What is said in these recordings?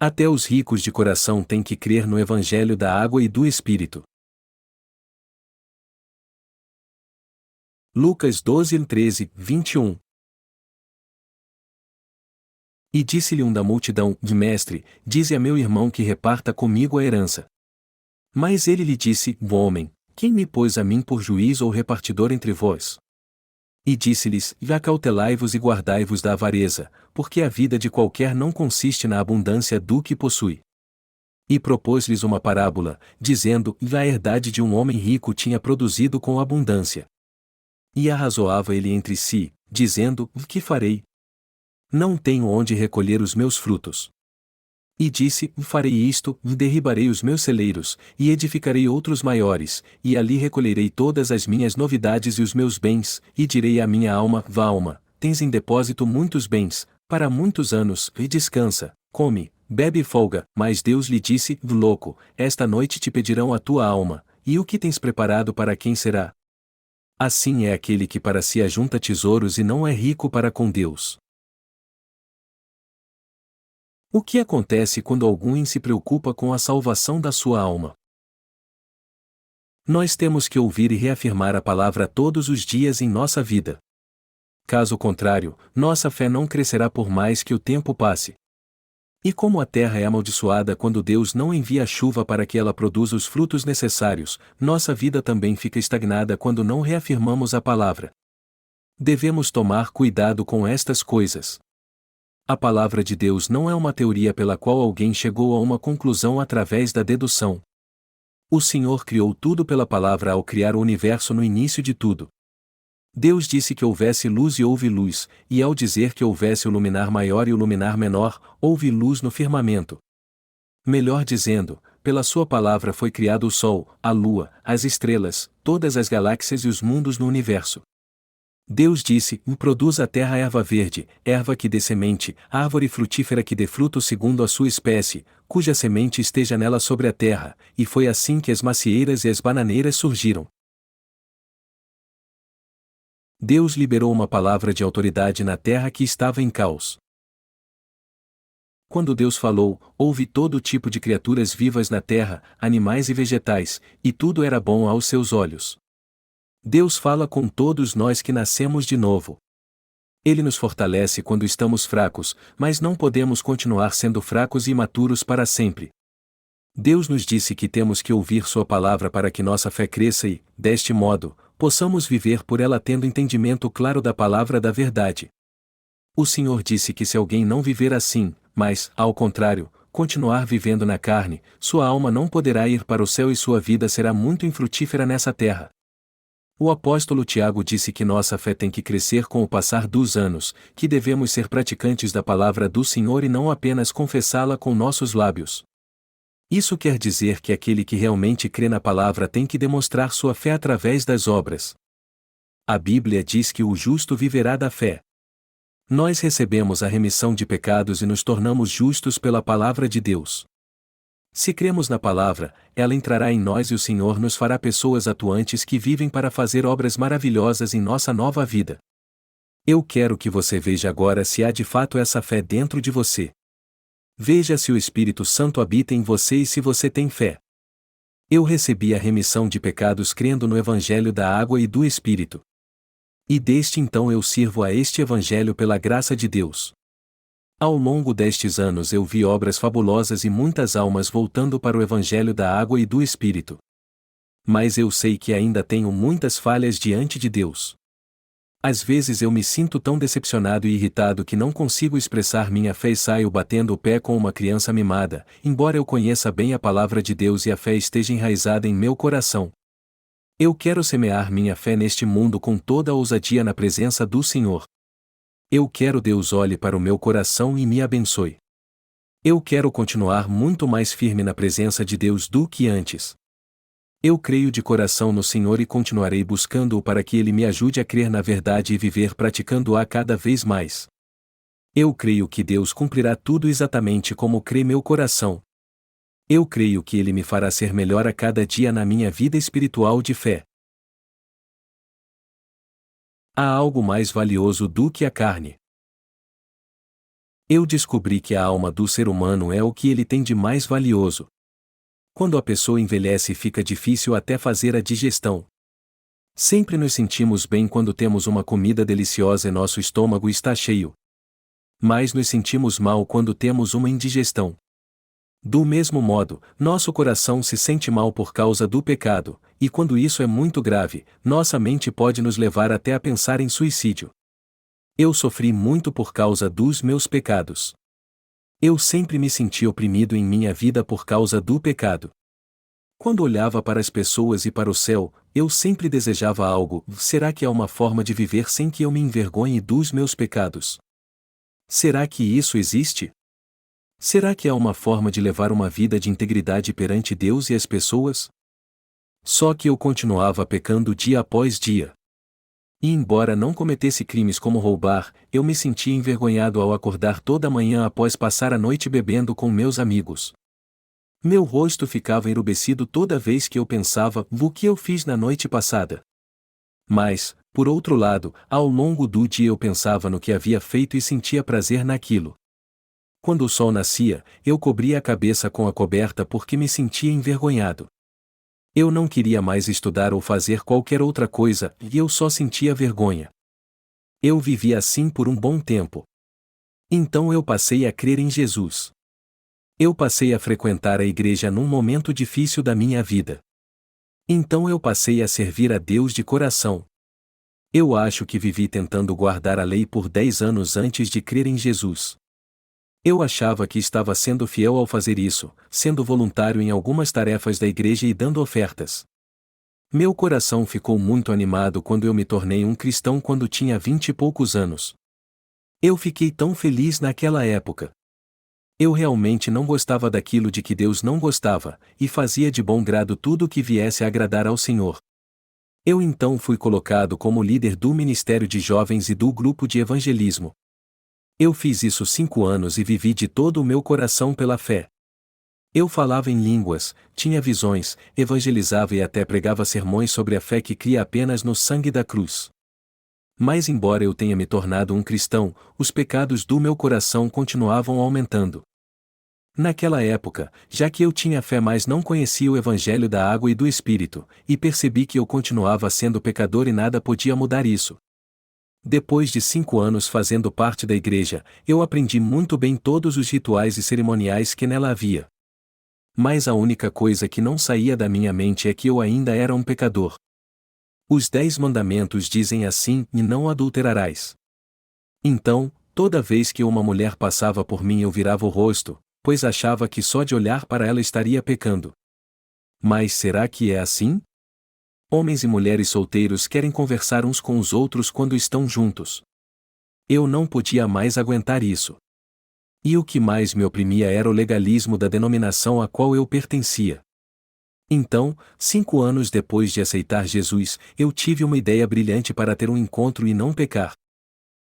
Até os ricos de coração têm que crer no Evangelho da água e do Espírito. Lucas 12, 13, 21. E disse-lhe um da multidão: Mestre, dize a meu irmão que reparta comigo a herança. Mas ele lhe disse: Homem, quem me pôs a mim por juiz ou repartidor entre vós? E disse-lhes: Acautelai-vos e guardai-vos da avareza, porque a vida de qualquer não consiste na abundância do que possui. E propôs-lhes uma parábola, dizendo: A herdade de um homem rico tinha produzido com abundância. E arrazoava ele entre si, dizendo: Que farei? Não tenho onde recolher os meus frutos. E disse: Farei isto, derribarei os meus celeiros, e edificarei outros maiores, e ali recolherei todas as minhas novidades e os meus bens, e direi à minha alma: Vá, alma, tens em depósito muitos bens, para muitos anos, e descansa, come, bebe e folga. Mas Deus lhe disse: Louco, esta noite te pedirão a tua alma, e o que tens preparado para quem será? Assim é aquele que para si ajunta tesouros e não é rico para com Deus. O que acontece quando alguém se preocupa com a salvação da sua alma? Nós temos que ouvir e reafirmar a palavra todos os dias em nossa vida. Caso contrário, nossa fé não crescerá por mais que o tempo passe. E como a terra é amaldiçoada quando Deus não envia a chuva para que ela produza os frutos necessários, nossa vida também fica estagnada quando não reafirmamos a palavra. Devemos tomar cuidado com estas coisas. A palavra de Deus não é uma teoria pela qual alguém chegou a uma conclusão através da dedução. O Senhor criou tudo pela palavra ao criar o universo no início de tudo. Deus disse que houvesse luz e houve luz, e ao dizer que houvesse o luminar maior e o luminar menor, houve luz no firmamento. Melhor dizendo, pela sua palavra foi criado o sol, a lua, as estrelas, todas as galáxias e os mundos no universo. Deus disse: Produz a terra erva verde, erva que dê semente, árvore frutífera que dê fruto segundo a sua espécie, cuja semente esteja nela sobre a terra, e foi assim que as macieiras e as bananeiras surgiram. Deus liberou uma palavra de autoridade na terra que estava em caos. Quando Deus falou, houve todo tipo de criaturas vivas na terra, animais e vegetais, e tudo era bom aos seus olhos. Deus fala com todos nós que nascemos de novo. Ele nos fortalece quando estamos fracos, mas não podemos continuar sendo fracos e imaturos para sempre. Deus nos disse que temos que ouvir sua palavra para que nossa fé cresça e, deste modo, possamos viver por ela tendo entendimento claro da palavra da verdade. O Senhor disse que se alguém não viver assim, mas, ao contrário, continuar vivendo na carne, sua alma não poderá ir para o céu e sua vida será muito infrutífera nessa terra. O apóstolo Tiago disse que nossa fé tem que crescer com o passar dos anos, que devemos ser praticantes da palavra do Senhor e não apenas confessá-la com nossos lábios. Isso quer dizer que aquele que realmente crê na palavra tem que demonstrar sua fé através das obras. A Bíblia diz que o justo viverá da fé. Nós recebemos a remissão de pecados e nos tornamos justos pela palavra de Deus. Se cremos na palavra, ela entrará em nós e o Senhor nos fará pessoas atuantes que vivem para fazer obras maravilhosas em nossa nova vida. Eu quero que você veja agora se há de fato essa fé dentro de você. Veja se o Espírito Santo habita em você e se você tem fé. Eu recebi a remissão de pecados crendo no Evangelho da água e do Espírito. E desde então eu sirvo a este Evangelho pela graça de Deus. Ao longo destes anos eu vi obras fabulosas e muitas almas voltando para o Evangelho da água e do Espírito. Mas eu sei que ainda tenho muitas falhas diante de Deus. Às vezes eu me sinto tão decepcionado e irritado que não consigo expressar minha fé e saio batendo o pé com uma criança mimada, embora eu conheça bem a palavra de Deus e a fé esteja enraizada em meu coração. Eu quero semear minha fé neste mundo com toda a ousadia na presença do Senhor. Eu quero Deus olhe para o meu coração e me abençoe. Eu quero continuar muito mais firme na presença de Deus do que antes. Eu creio de coração no Senhor e continuarei buscando-o para que Ele me ajude a crer na verdade e viver praticando-a cada vez mais. Eu creio que Deus cumprirá tudo exatamente como crê meu coração. Eu creio que Ele me fará ser melhor a cada dia na minha vida espiritual de fé. Há algo mais valioso do que a carne. Eu descobri que a alma do ser humano é o que ele tem de mais valioso. Quando a pessoa envelhece, fica difícil até fazer a digestão. Sempre nos sentimos bem quando temos uma comida deliciosa e nosso estômago está cheio. Mas nos sentimos mal quando temos uma indigestão. Do mesmo modo, nosso coração se sente mal por causa do pecado, e quando isso é muito grave, nossa mente pode nos levar até a pensar em suicídio. Eu sofri muito por causa dos meus pecados. Eu sempre me senti oprimido em minha vida por causa do pecado. Quando olhava para as pessoas e para o céu, eu sempre desejava algo. Será que há uma forma de viver sem que eu me envergonhe dos meus pecados? Será que isso existe? Será que há uma forma de levar uma vida de integridade perante Deus e as pessoas? Só que eu continuava pecando dia após dia. E embora não cometesse crimes como roubar, eu me sentia envergonhado ao acordar toda manhã após passar a noite bebendo com meus amigos. Meu rosto ficava enrubescido toda vez que eu pensava no que eu fiz na noite passada. Mas, por outro lado, ao longo do dia eu pensava no que havia feito e sentia prazer naquilo. Quando o sol nascia, eu cobria a cabeça com a coberta porque me sentia envergonhado. Eu não queria mais estudar ou fazer qualquer outra coisa, e eu só sentia vergonha. Eu vivia assim por um bom tempo. Então eu passei a crer em Jesus. Eu passei a frequentar a igreja num momento difícil da minha vida. Então eu passei a servir a Deus de coração. Eu acho que vivi tentando guardar a lei por 10 anos antes de crer em Jesus. Eu achava que estava sendo fiel ao fazer isso, sendo voluntário em algumas tarefas da igreja e dando ofertas. Meu coração ficou muito animado quando eu me tornei um cristão quando tinha 20 e poucos anos. Eu fiquei tão feliz naquela época. Eu realmente não gostava daquilo de que Deus não gostava, e fazia de bom grado tudo o que viesse a agradar ao Senhor. Eu então fui colocado como líder do Ministério de Jovens e do grupo de evangelismo. Eu fiz isso 5 anos e vivi de todo o meu coração pela fé. Eu falava em línguas, tinha visões, evangelizava e até pregava sermões sobre a fé que cria apenas no sangue da cruz. Mas embora eu tenha me tornado um cristão, os pecados do meu coração continuavam aumentando. Naquela época, já que eu tinha fé mas não conhecia o evangelho da água e do Espírito, e percebi que eu continuava sendo pecador e nada podia mudar isso. Depois de 5 anos fazendo parte da igreja, eu aprendi muito bem todos os rituais e cerimoniais que nela havia. Mas a única coisa que não saía da minha mente é que eu ainda era um pecador. Os 10 mandamentos dizem assim: e não adulterarás. Então, toda vez que uma mulher passava por mim eu virava o rosto, pois achava que só de olhar para ela estaria pecando. Mas será que é assim? Homens e mulheres solteiros querem conversar uns com os outros quando estão juntos. Eu não podia mais aguentar isso. E o que mais me oprimia era o legalismo da denominação a qual eu pertencia. Então, 5 anos depois de aceitar Jesus, eu tive uma ideia brilhante para ter um encontro e não pecar.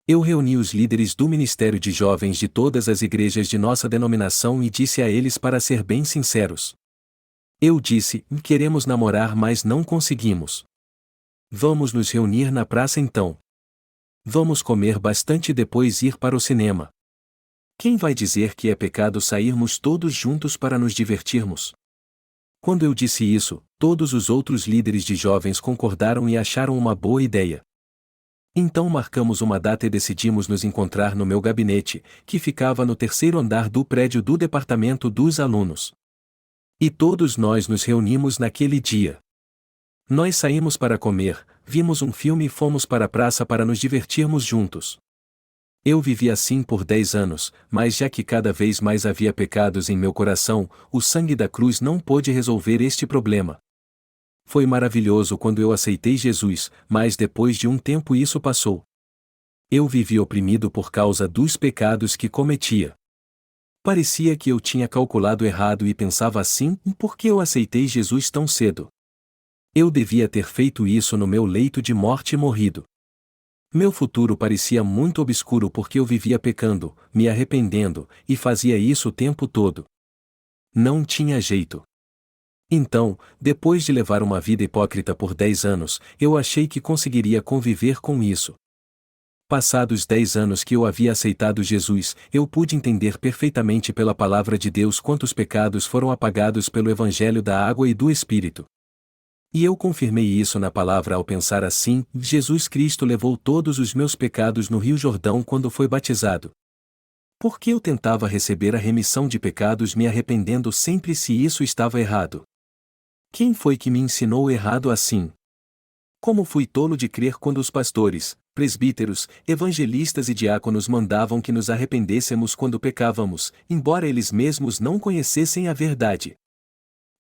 Eu reuni os líderes do Ministério de Jovens de todas as igrejas de nossa denominação e disse a eles para ser bem sinceros. Eu disse: queremos namorar mas não conseguimos. Vamos nos reunir na praça então. Vamos comer bastante e depois ir para o cinema. Quem vai dizer que é pecado sairmos todos juntos para nos divertirmos? Quando eu disse isso, todos os outros líderes de jovens concordaram e acharam uma boa ideia. Então marcamos uma data e decidimos nos encontrar no meu gabinete, que ficava no 3º andar do prédio do departamento dos alunos. E todos nós nos reunimos naquele dia. Nós saímos para comer, vimos um filme e fomos para a praça para nos divertirmos juntos. Eu vivi assim por 10 anos, mas já que cada vez mais havia pecados em meu coração, o sangue da cruz não pôde resolver este problema. Foi maravilhoso quando eu aceitei Jesus, mas depois de um tempo isso passou. Eu vivi oprimido por causa dos pecados que cometia. Parecia que eu tinha calculado errado e pensava assim: por que eu aceitei Jesus tão cedo? Eu devia ter feito isso no meu leito de morte e morrido. Meu futuro parecia muito obscuro porque eu vivia pecando, me arrependendo, e fazia isso o tempo todo. Não tinha jeito. Então, depois de levar uma vida hipócrita por 10 anos, eu achei que conseguiria conviver com isso. Passados 10 anos que eu havia aceitado Jesus, eu pude entender perfeitamente pela palavra de Deus quantos pecados foram apagados pelo Evangelho da água e do Espírito. E eu confirmei isso na palavra ao pensar assim: Jesus Cristo levou todos os meus pecados no Rio Jordão quando foi batizado. Por que eu tentava receber a remissão de pecados me arrependendo sempre se isso estava errado? Quem foi que me ensinou errado assim? Como fui tolo de crer quando os pastores, presbíteros, evangelistas e diáconos mandavam que nos arrependêssemos quando pecávamos, embora eles mesmos não conhecessem a verdade.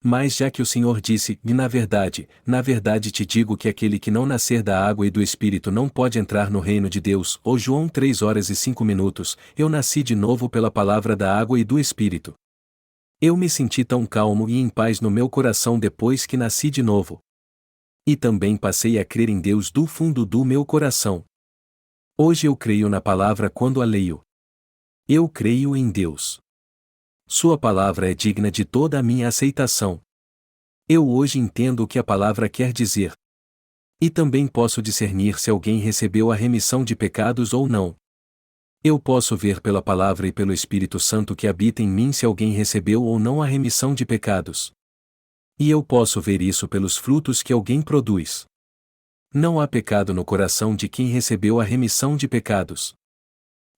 Mas já que o Senhor disse, e na verdade te digo que aquele que não nascer da água e do Espírito não pode entrar no reino de Deus, ou João 3:05, eu nasci de novo pela palavra da água e do Espírito. Eu me senti tão calmo e em paz no meu coração depois que nasci de novo. E também passei a crer em Deus do fundo do meu coração. Hoje eu creio na palavra quando a leio. Eu creio em Deus. Sua palavra é digna de toda a minha aceitação. Eu hoje entendo o que a palavra quer dizer. E também posso discernir se alguém recebeu a remissão de pecados ou não. Eu posso ver pela palavra e pelo Espírito Santo que habita em mim se alguém recebeu ou não a remissão de pecados. E eu posso ver isso pelos frutos que alguém produz. Não há pecado no coração de quem recebeu a remissão de pecados.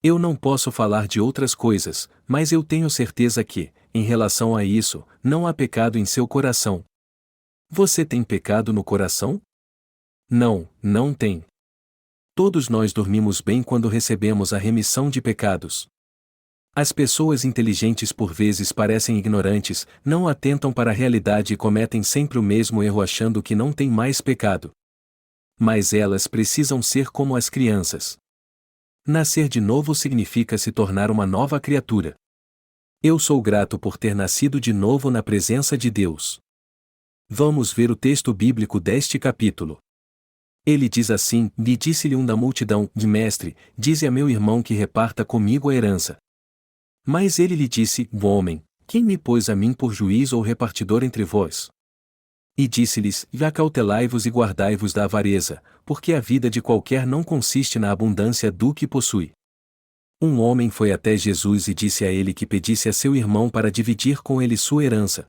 Eu não posso falar de outras coisas, mas eu tenho certeza que, em relação a isso, não há pecado em seu coração. Você tem pecado no coração? Não, não tem. Todos nós dormimos bem quando recebemos a remissão de pecados. As pessoas inteligentes por vezes parecem ignorantes, não atentam para a realidade e cometem sempre o mesmo erro achando que não tem mais pecado. Mas elas precisam ser como as crianças. Nascer de novo significa se tornar uma nova criatura. Eu sou grato por ter nascido de novo na presença de Deus. Vamos ver o texto bíblico deste capítulo. Ele diz assim: E disse-lhe um da multidão: Mestre, dize a meu irmão que reparta comigo a herança. Mas ele lhe disse: Homem, quem me pôs a mim por juiz ou repartidor entre vós? E disse-lhes: Acautelai-vos e guardai-vos da avareza, porque a vida de qualquer não consiste na abundância do que possui. Um homem foi até Jesus e disse a ele que pedisse a seu irmão para dividir com ele sua herança.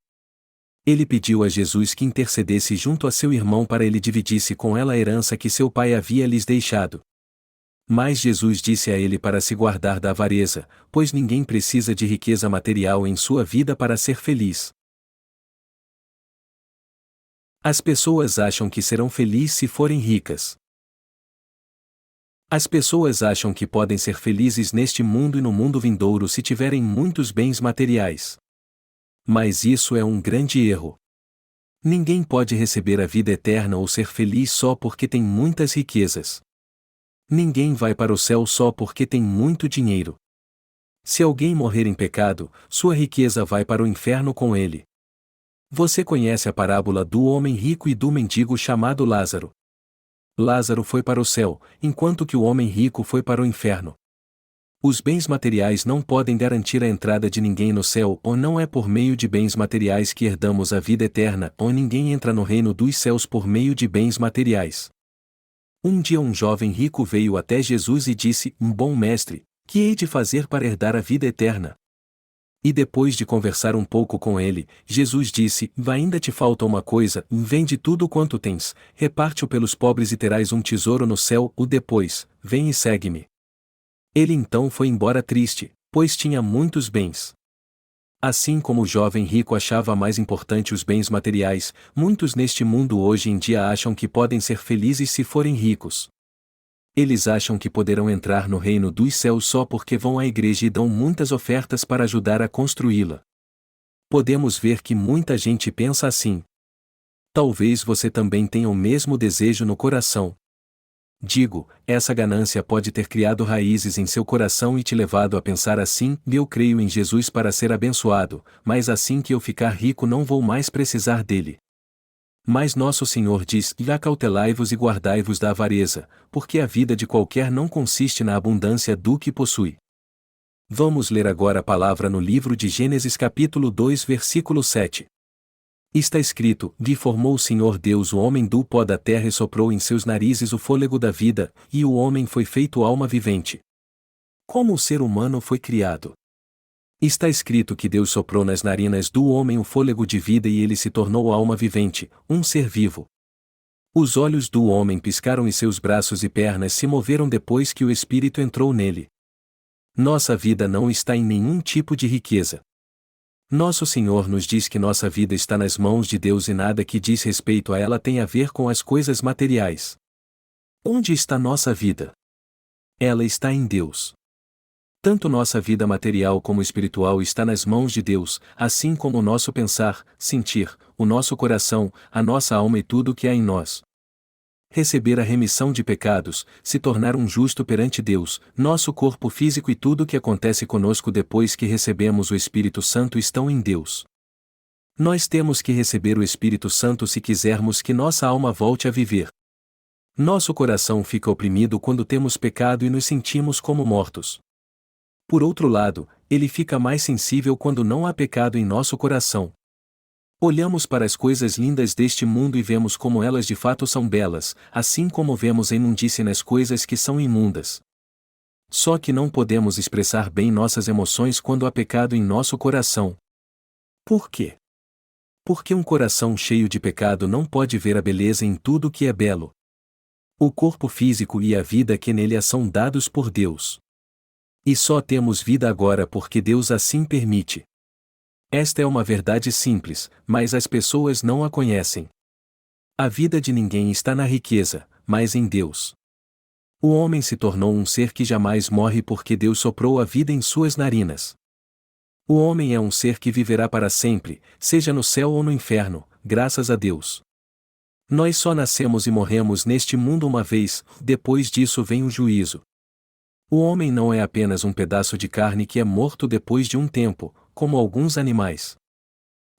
Ele pediu a Jesus que intercedesse junto a seu irmão para ele dividisse com ela a herança que seu pai havia lhes deixado. Mas Jesus disse a ele para se guardar da avareza, pois ninguém precisa de riqueza material em sua vida para ser feliz. As pessoas acham que serão felizes se forem ricas. As pessoas acham que podem ser felizes neste mundo e no mundo vindouro se tiverem muitos bens materiais. Mas isso é um grande erro. Ninguém pode receber a vida eterna ou ser feliz só porque tem muitas riquezas. Ninguém vai para o céu só porque tem muito dinheiro. Se alguém morrer em pecado, sua riqueza vai para o inferno com ele. Você conhece a parábola do homem rico e do mendigo chamado Lázaro. Lázaro foi para o céu, enquanto que o homem rico foi para o inferno. Os bens materiais não podem garantir a entrada de ninguém no céu, ou não é por meio de bens materiais que herdamos a vida eterna, ou ninguém entra no reino dos céus por meio de bens materiais. Um dia um jovem rico veio até Jesus e disse: Bom mestre, que hei de fazer para herdar a vida eterna? E depois de conversar um pouco com ele, Jesus disse: Ainda te falta uma coisa, vende tudo quanto tens, reparte-o pelos pobres e terás um tesouro no céu, ou depois, vem e segue-me. Ele então foi embora triste, pois tinha muitos bens. Assim como o jovem rico achava mais importante os bens materiais, muitos neste mundo hoje em dia acham que podem ser felizes se forem ricos. Eles acham que poderão entrar no reino dos céus só porque vão à igreja e dão muitas ofertas para ajudar a construí-la. Podemos ver que muita gente pensa assim. Talvez você também tenha o mesmo desejo no coração. Digo, essa ganância pode ter criado raízes em seu coração e te levado a pensar assim: eu creio em Jesus para ser abençoado, mas assim que eu ficar rico não vou mais precisar dele. Mas nosso Senhor diz: acautelai-vos e guardai-vos da avareza, porque a vida de qualquer não consiste na abundância do que possui. Vamos ler agora a palavra no livro de Gênesis capítulo 2 versículo 7. Está escrito: "E formou o Senhor Deus o homem do pó da terra e soprou em seus narizes o fôlego da vida, e o homem foi feito alma vivente." Como o ser humano foi criado? Está escrito que Deus soprou nas narinas do homem o fôlego de vida e ele se tornou alma vivente, um ser vivo. Os olhos do homem piscaram e seus braços e pernas se moveram depois que o Espírito entrou nele. Nossa vida não está em nenhum tipo de riqueza. Nosso Senhor nos diz que nossa vida está nas mãos de Deus e nada que diz respeito a ela tem a ver com as coisas materiais. Onde está nossa vida? Ela está em Deus. Tanto nossa vida material como espiritual está nas mãos de Deus, assim como o nosso pensar, sentir, o nosso coração, a nossa alma e tudo o que há em nós. Receber a remissão de pecados, se tornar um justo perante Deus, nosso corpo físico e tudo o que acontece conosco depois que recebemos o Espírito Santo estão em Deus. Nós temos que receber o Espírito Santo se quisermos que nossa alma volte a viver. Nosso coração fica oprimido quando temos pecado e nos sentimos como mortos. Por outro lado, ele fica mais sensível quando não há pecado em nosso coração. Olhamos para as coisas lindas deste mundo e vemos como elas de fato são belas, assim como vemos a imundície nas coisas que são imundas. Só que não podemos expressar bem nossas emoções quando há pecado em nosso coração. Por quê? Porque um coração cheio de pecado não pode ver a beleza em tudo que é belo. O corpo físico e a vida que nele há são dados por Deus. E só temos vida agora porque Deus assim permite. Esta é uma verdade simples, mas as pessoas não a conhecem. A vida de ninguém está na riqueza, mas em Deus. O homem se tornou um ser que jamais morre porque Deus soprou a vida em suas narinas. O homem é um ser que viverá para sempre, seja no céu ou no inferno, graças a Deus. Nós só nascemos e morremos neste mundo uma vez, depois disso vem o juízo. O homem não é apenas um pedaço de carne que é morto depois de um tempo, como alguns animais.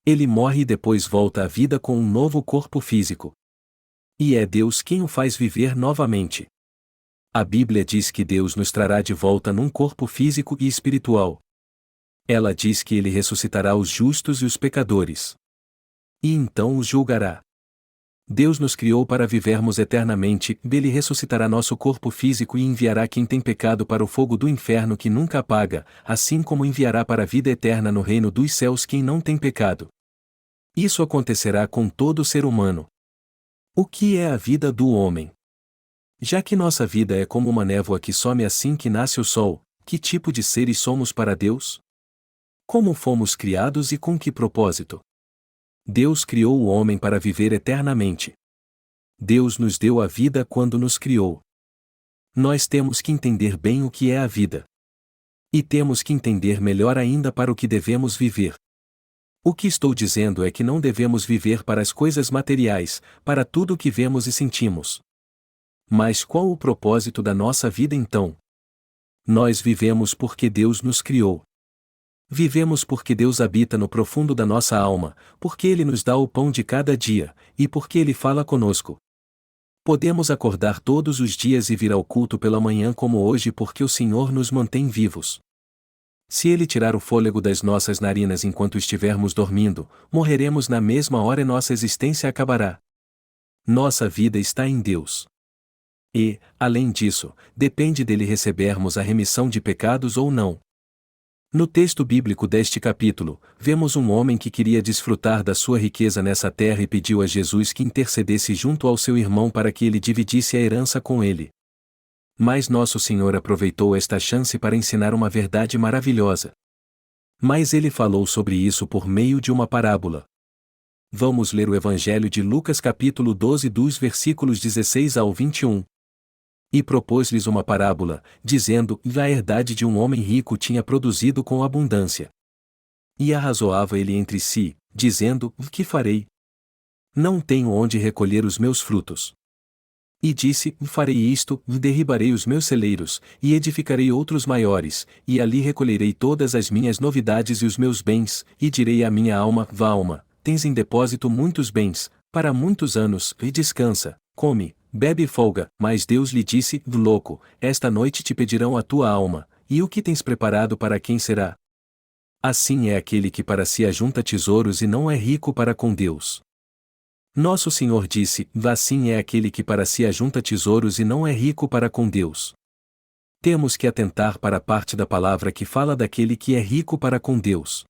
Ele morre e depois volta à vida com um novo corpo físico. E é Deus quem o faz viver novamente. A Bíblia diz que Deus nos trará de volta num corpo físico e espiritual. Ela diz que ele ressuscitará os justos e os pecadores. E então os julgará. Deus nos criou para vivermos eternamente, ele ressuscitará nosso corpo físico e enviará quem tem pecado para o fogo do inferno que nunca apaga, assim como enviará para a vida eterna no reino dos céus quem não tem pecado. Isso acontecerá com todo ser humano. O que é a vida do homem? Já que nossa vida é como uma névoa que some assim que nasce o sol, que tipo de seres somos para Deus? Como fomos criados e com que propósito? Deus criou o homem para viver eternamente. Deus nos deu a vida quando nos criou. Nós temos que entender bem o que é a vida. E temos que entender melhor ainda para o que devemos viver. O que estou dizendo é que não devemos viver para as coisas materiais, para tudo o que vemos e sentimos. Mas qual o propósito da nossa vida então? Nós vivemos porque Deus nos criou. Vivemos porque Deus habita no profundo da nossa alma, porque Ele nos dá o pão de cada dia, e porque Ele fala conosco. Podemos acordar todos os dias e vir ao culto pela manhã como hoje porque o Senhor nos mantém vivos. Se Ele tirar o fôlego das nossas narinas enquanto estivermos dormindo, morreremos na mesma hora e nossa existência acabará. Nossa vida está em Deus. E, além disso, depende dele recebermos a remissão de pecados ou não. No texto bíblico deste capítulo, vemos um homem que queria desfrutar da sua riqueza nessa terra e pediu a Jesus que intercedesse junto ao seu irmão para que ele dividisse a herança com ele. Mas nosso Senhor aproveitou esta chance para ensinar uma verdade maravilhosa. Mas ele falou sobre isso por meio de uma parábola. Vamos ler o Evangelho de Lucas capítulo 12 dos versículos 16 ao 21. E propôs-lhes uma parábola, dizendo: a herdade de um homem rico tinha produzido com abundância. E arrazoava ele entre si, dizendo: que farei? Não tenho onde recolher os meus frutos. E disse: farei isto, derribarei os meus celeiros, e edificarei outros maiores, e ali recolherei todas as minhas novidades e os meus bens, e direi à minha alma: vá alma, tens em depósito muitos bens, para muitos anos, e descansa, come, bebe e folga. Mas Deus lhe disse: louco, esta noite te pedirão a tua alma, e o que tens preparado para quem será? Assim é aquele que para si ajunta tesouros e não é rico para com Deus. Nosso Senhor disse: assim é aquele que para si ajunta tesouros e não é rico para com Deus. Temos que atentar para a parte da palavra que fala daquele que é rico para com Deus.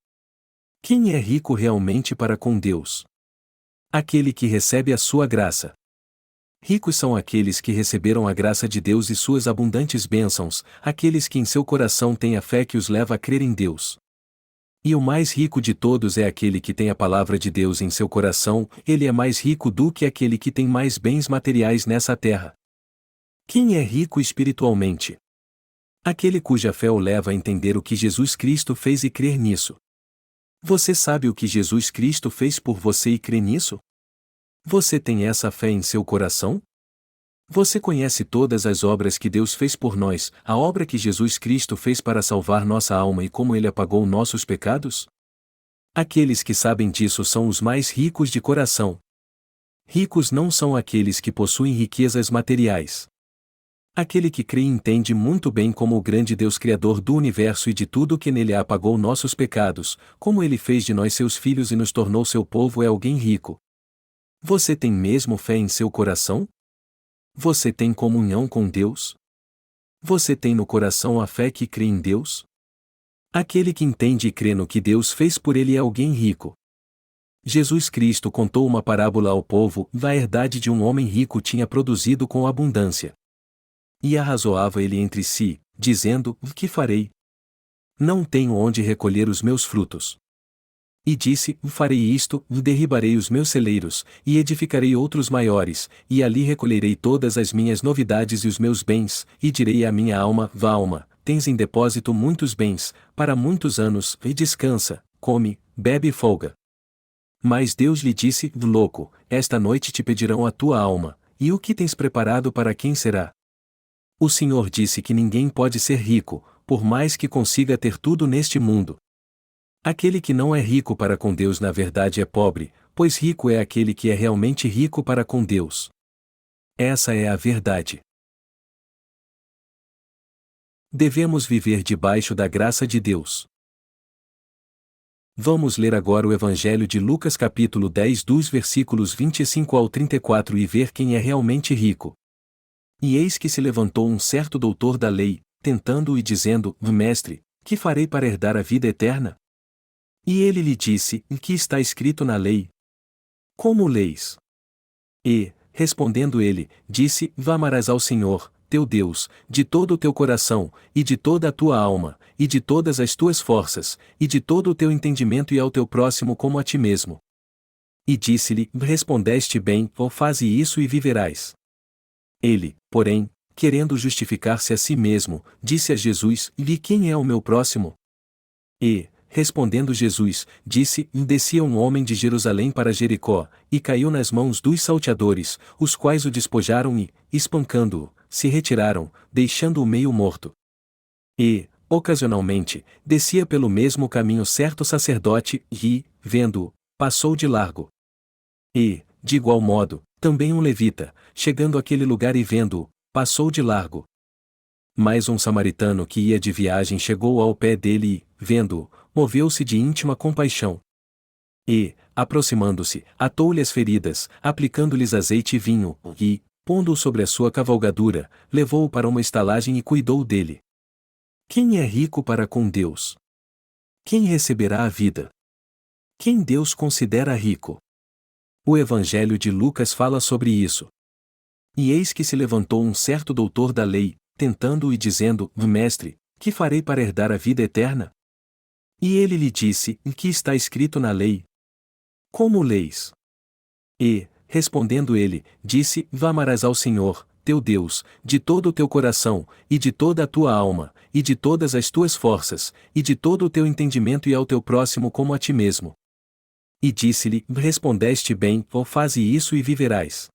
Quem é rico realmente para com Deus? Aquele que recebe a sua graça. Ricos são aqueles que receberam a graça de Deus e suas abundantes bênçãos, aqueles que em seu coração têm a fé que os leva a crer em Deus. E o mais rico de todos é aquele que tem a palavra de Deus em seu coração, ele é mais rico do que aquele que tem mais bens materiais nessa terra. Quem é rico espiritualmente? Aquele cuja fé o leva a entender o que Jesus Cristo fez e crer nisso. Você sabe o que Jesus Cristo fez por você e crê nisso? Você tem essa fé em seu coração? Você conhece todas as obras que Deus fez por nós, a obra que Jesus Cristo fez para salvar nossa alma e como Ele apagou nossos pecados? Aqueles que sabem disso são os mais ricos de coração. Ricos não são aqueles que possuem riquezas materiais. Aquele que crê e entende muito bem como o grande Deus Criador do universo e de tudo que nele apagou nossos pecados, como Ele fez de nós seus filhos e nos tornou seu povo é alguém rico. Você tem mesmo fé em seu coração? Você tem comunhão com Deus? Você tem no coração a fé que crê em Deus? Aquele que entende e crê no que Deus fez por ele é alguém rico. Jesus Cristo contou uma parábola ao povo da herdade de um homem rico tinha produzido com abundância. E arrazoava ele entre si, dizendo: que farei? Não tenho onde recolher os meus frutos. E disse: farei isto, derribarei os meus celeiros, e edificarei outros maiores, e ali recolherei todas as minhas novidades e os meus bens, e direi à minha alma: vá alma, tens em depósito muitos bens, para muitos anos, e descansa, come, bebe e folga. Mas Deus lhe disse: louco, esta noite te pedirão a tua alma, e o que tens preparado para quem será? O Senhor disse que ninguém pode ser rico, por mais que consiga ter tudo neste mundo. Aquele que não é rico para com Deus na verdade é pobre, pois rico é aquele que é realmente rico para com Deus. Essa é a verdade. Devemos viver debaixo da graça de Deus. Vamos ler agora o Evangelho de Lucas capítulo 10 dos versículos 25 ao 34 e ver quem é realmente rico. E eis que se levantou um certo doutor da lei, tentando-o e dizendo: Mestre, que farei para herdar a vida eterna? E ele lhe disse: que está escrito na lei? Como leis? E, respondendo ele, disse: amarás ao Senhor, teu Deus, de todo o teu coração, e de toda a tua alma, e de todas as tuas forças, e de todo o teu entendimento e ao teu próximo como a ti mesmo. E disse-lhe: respondeste bem, faze isso e viverás. Ele, porém, querendo justificar-se a si mesmo, disse a Jesus: e quem é o meu próximo? E, respondendo Jesus, disse: descia um homem de Jerusalém para Jericó, e caiu nas mãos dos salteadores, os quais o despojaram e, espancando-o, se retiraram, deixando-o meio morto. E, ocasionalmente, descia pelo mesmo caminho certo sacerdote, e, vendo-o, passou de largo. E, de igual modo, também um levita, chegando àquele lugar e vendo-o, passou de largo. Mas um samaritano que ia de viagem chegou ao pé dele e, vendo-o, moveu-se de íntima compaixão. E, aproximando-se, atou-lhe as feridas, aplicando-lhes azeite e vinho, e, pondo-o sobre a sua cavalgadura, levou-o para uma estalagem e cuidou dele. Quem é rico para com Deus? Quem receberá a vida? Quem Deus considera rico? O Evangelho de Lucas fala sobre isso. E eis que se levantou um certo doutor da lei, tentando-o e dizendo: Mestre, que farei para herdar a vida eterna? E ele lhe disse: que está escrito na lei? Como leis? E, respondendo ele, disse: amarás ao Senhor, teu Deus, de todo o teu coração, e de toda a tua alma, e de todas as tuas forças, e de todo o teu entendimento e ao teu próximo como a ti mesmo. E disse-lhe: respondeste bem, faze isso e viverás.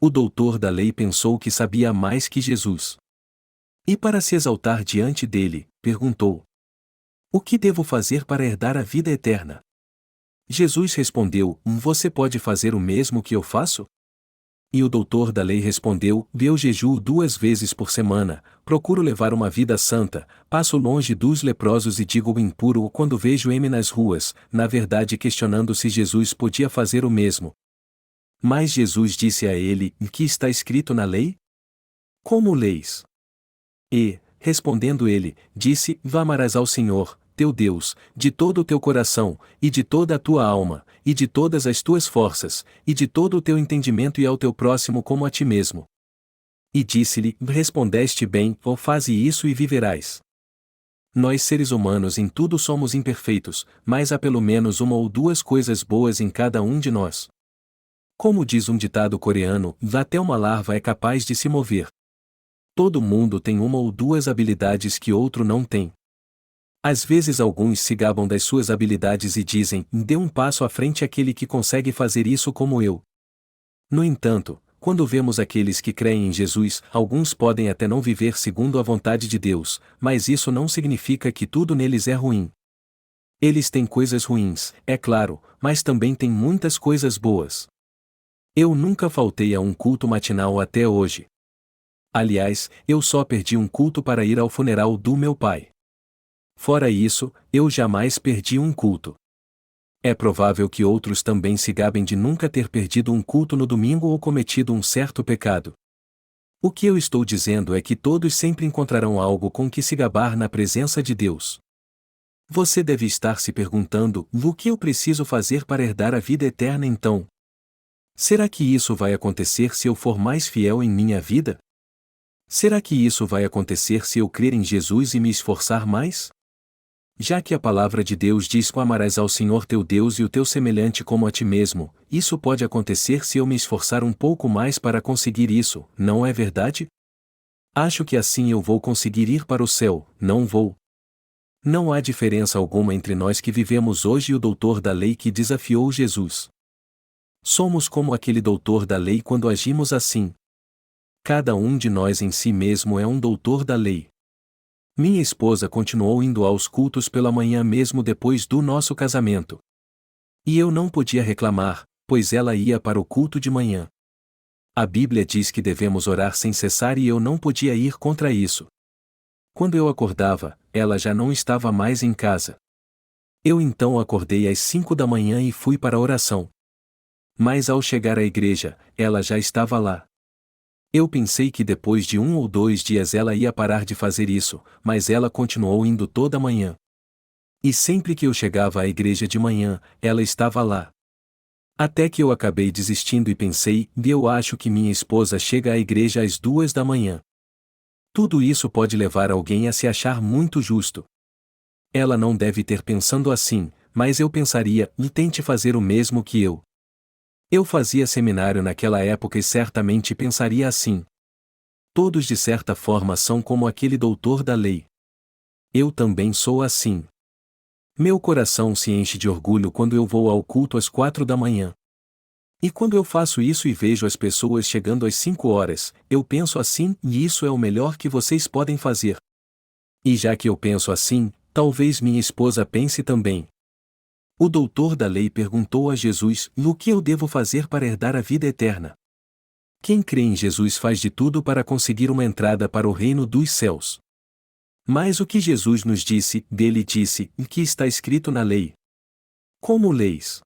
O doutor da lei pensou que sabia mais que Jesus. E para se exaltar diante dele, perguntou: o que devo fazer para herdar a vida eterna? Jesus respondeu: você pode fazer o mesmo que eu faço? E o doutor da lei respondeu: eu jejuo 2 vezes por semana, procuro levar uma vida santa, passo longe dos leprosos e digo o impuro quando vejo M nas ruas, na verdade questionando se Jesus podia fazer o mesmo. Mas Jesus disse a ele: que está escrito na lei? Como leis? E, respondendo ele, disse: amarás ao Senhor, teu Deus, de todo o teu coração, e de toda a tua alma, e de todas as tuas forças, e de todo o teu entendimento e ao teu próximo como a ti mesmo. E disse-lhe: respondeste bem, faze isso e viverás. Nós seres humanos em tudo somos imperfeitos, mas há pelo menos uma ou duas coisas boas em cada um de nós. Como diz um ditado coreano, até uma larva é capaz de se mover. Todo mundo tem uma ou duas habilidades que outro não tem. Às vezes alguns se gabam das suas habilidades e dizem: dê um passo à frente aquele que consegue fazer isso como eu. No entanto, quando vemos aqueles que creem em Jesus, alguns podem até não viver segundo a vontade de Deus, mas isso não significa que tudo neles é ruim. Eles têm coisas ruins, é claro, mas também têm muitas coisas boas. Eu nunca faltei a um culto matinal até hoje. Aliás, eu só perdi um culto para ir ao funeral do meu pai. Fora isso, eu jamais perdi um culto. É provável que outros também se gabem de nunca ter perdido um culto no domingo ou cometido um certo pecado. O que eu estou dizendo é que todos sempre encontrarão algo com que se gabar na presença de Deus. Você deve estar se perguntando: o que eu preciso fazer para herdar a vida eterna então? Será que isso vai acontecer se eu for mais fiel em minha vida? Será que isso vai acontecer se eu crer em Jesus e me esforçar mais? Já que a palavra de Deus diz que amarás ao Senhor teu Deus e o teu semelhante como a ti mesmo, isso pode acontecer se eu me esforçar um pouco mais para conseguir isso, não é verdade? Acho que assim eu vou conseguir ir para o céu, não vou. Não há diferença alguma entre nós que vivemos hoje e o doutor da lei que desafiou Jesus. Somos como aquele doutor da lei quando agimos assim. Cada um de nós em si mesmo é um doutor da lei. Minha esposa continuou indo aos cultos pela manhã mesmo depois do nosso casamento. E eu não podia reclamar, pois ela ia para o culto de manhã. A Bíblia diz que devemos orar sem cessar e eu não podia ir contra isso. Quando eu acordava, ela já não estava mais em casa. Eu então acordei às 5 da manhã e fui para a oração. Mas ao chegar à igreja, ela já estava lá. Eu pensei que depois de 1 ou 2 dias ela ia parar de fazer isso, mas ela continuou indo toda manhã. E sempre que eu chegava à igreja de manhã, ela estava lá. Até que eu acabei desistindo e pensei: eu acho que minha esposa chega à igreja às 2 da manhã. Tudo isso pode levar alguém a se achar muito justo. Ela não deve ter pensando assim, mas eu pensaria: tente fazer o mesmo que eu. Eu fazia seminário naquela época e certamente pensaria assim. Todos de certa forma são como aquele doutor da lei. Eu também sou assim. Meu coração se enche de orgulho quando eu vou ao culto às 4 da manhã. E quando eu faço isso e vejo as pessoas chegando às 5 horas, eu penso assim: e isso é o melhor que vocês podem fazer. E já que eu penso assim, talvez minha esposa pense também. O doutor da lei perguntou a Jesus: o que eu devo fazer para herdar a vida eterna? Quem crê em Jesus faz de tudo para conseguir uma entrada para o reino dos céus. Mas o que Jesus nos disse, dele disse, que está escrito na lei? Como leis?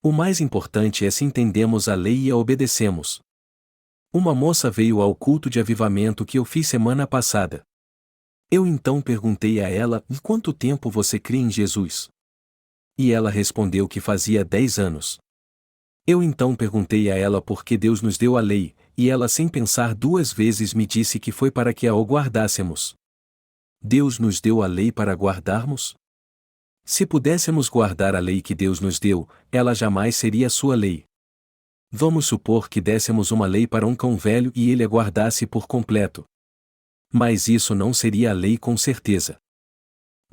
O mais importante é se entendemos a lei e a obedecemos. Uma moça veio ao culto de avivamento que eu fiz semana passada. Eu então perguntei a ela: quanto tempo você crê em Jesus? E ela respondeu que fazia 10 anos. Eu então perguntei a ela por que Deus nos deu a lei, e ela sem pensar 2 vezes me disse que foi para que a guardássemos. Deus nos deu a lei para guardarmos? Se pudéssemos guardar a lei que Deus nos deu, ela jamais seria sua lei. Vamos supor que dessemos uma lei para um cão velho e ele a guardasse por completo. Mas isso não seria a lei com certeza.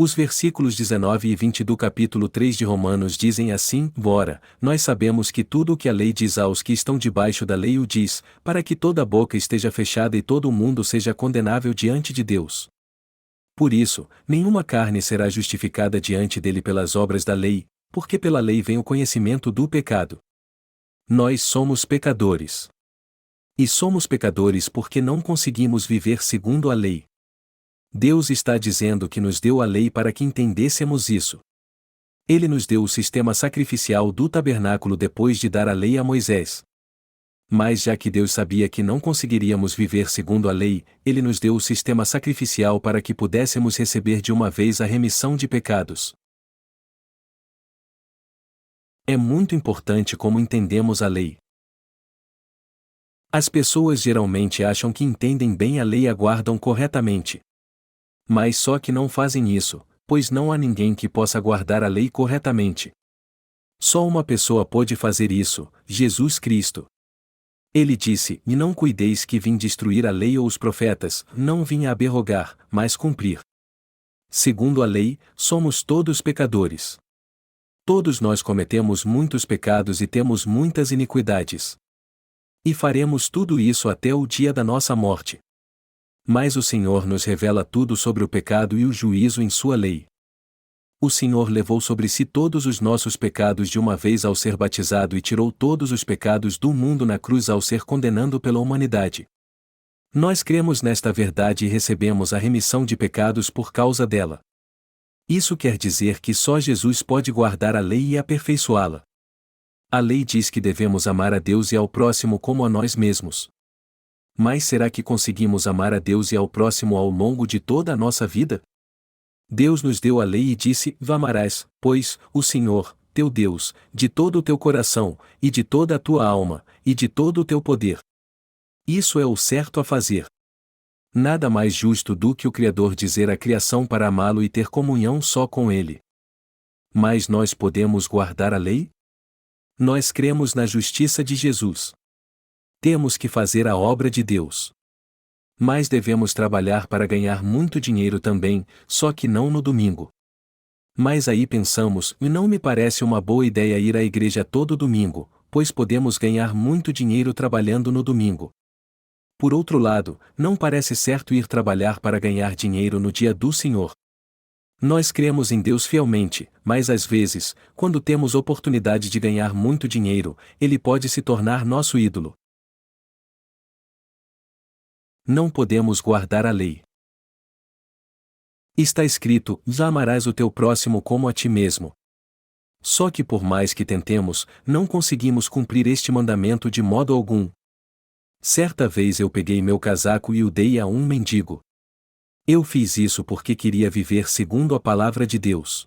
Os versículos 19 e 20 do capítulo 3 de Romanos dizem assim: ora, nós sabemos que tudo o que a lei diz aos que estão debaixo da lei o diz, para que toda a boca esteja fechada e todo o mundo seja condenável diante de Deus. Por isso, nenhuma carne será justificada diante dele pelas obras da lei, porque pela lei vem o conhecimento do pecado. Nós somos pecadores. E somos pecadores porque não conseguimos viver segundo a lei. Deus está dizendo que nos deu a lei para que entendêssemos isso. Ele nos deu o sistema sacrificial do tabernáculo depois de dar a lei a Moisés. Mas já que Deus sabia que não conseguiríamos viver segundo a lei, Ele nos deu o sistema sacrificial para que pudéssemos receber de uma vez a remissão de pecados. É muito importante como entendemos a lei. As pessoas geralmente acham que entendem bem a lei e a guardam corretamente. Mas só que não fazem isso, pois não há ninguém que possa guardar a lei corretamente. Só uma pessoa pode fazer isso, Jesus Cristo. Ele disse: E não cuideis que vim destruir a lei ou os profetas, não vim a abrogar, mas cumprir. Segundo a lei, somos todos pecadores. Todos nós cometemos muitos pecados e temos muitas iniquidades. E faremos tudo isso até o dia da nossa morte. Mas o Senhor nos revela tudo sobre o pecado e o juízo em sua lei. O Senhor levou sobre si todos os nossos pecados de uma vez ao ser batizado e tirou todos os pecados do mundo na cruz ao ser condenado pela humanidade. Nós cremos nesta verdade e recebemos a remissão de pecados por causa dela. Isso quer dizer que só Jesus pode guardar a lei e aperfeiçoá-la. A lei diz que devemos amar a Deus e ao próximo como a nós mesmos. Mas será que conseguimos amar a Deus e ao próximo ao longo de toda a nossa vida? Deus nos deu a lei e disse: Amarás, pois, o Senhor, teu Deus, de todo o teu coração, e de toda a tua alma, e de todo o teu poder. Isso é o certo a fazer. Nada mais justo do que o Criador dizer à criação para amá-lo e ter comunhão só com Ele. Mas nós podemos guardar a lei? Nós cremos na justiça de Jesus. Temos que fazer a obra de Deus. Mas devemos trabalhar para ganhar muito dinheiro também, só que não no domingo. Mas aí pensamos: e não me parece uma boa ideia ir à igreja todo domingo, pois podemos ganhar muito dinheiro trabalhando no domingo. Por outro lado, não parece certo ir trabalhar para ganhar dinheiro no dia do Senhor. Nós cremos em Deus fielmente, mas às vezes, quando temos oportunidade de ganhar muito dinheiro, ele pode se tornar nosso ídolo. Não podemos guardar a lei. Está escrito: amarás o teu próximo como a ti mesmo. Só que por mais que tentemos, não conseguimos cumprir este mandamento de modo algum. Certa vez eu peguei meu casaco e o dei a um mendigo. Eu fiz isso porque queria viver segundo a palavra de Deus.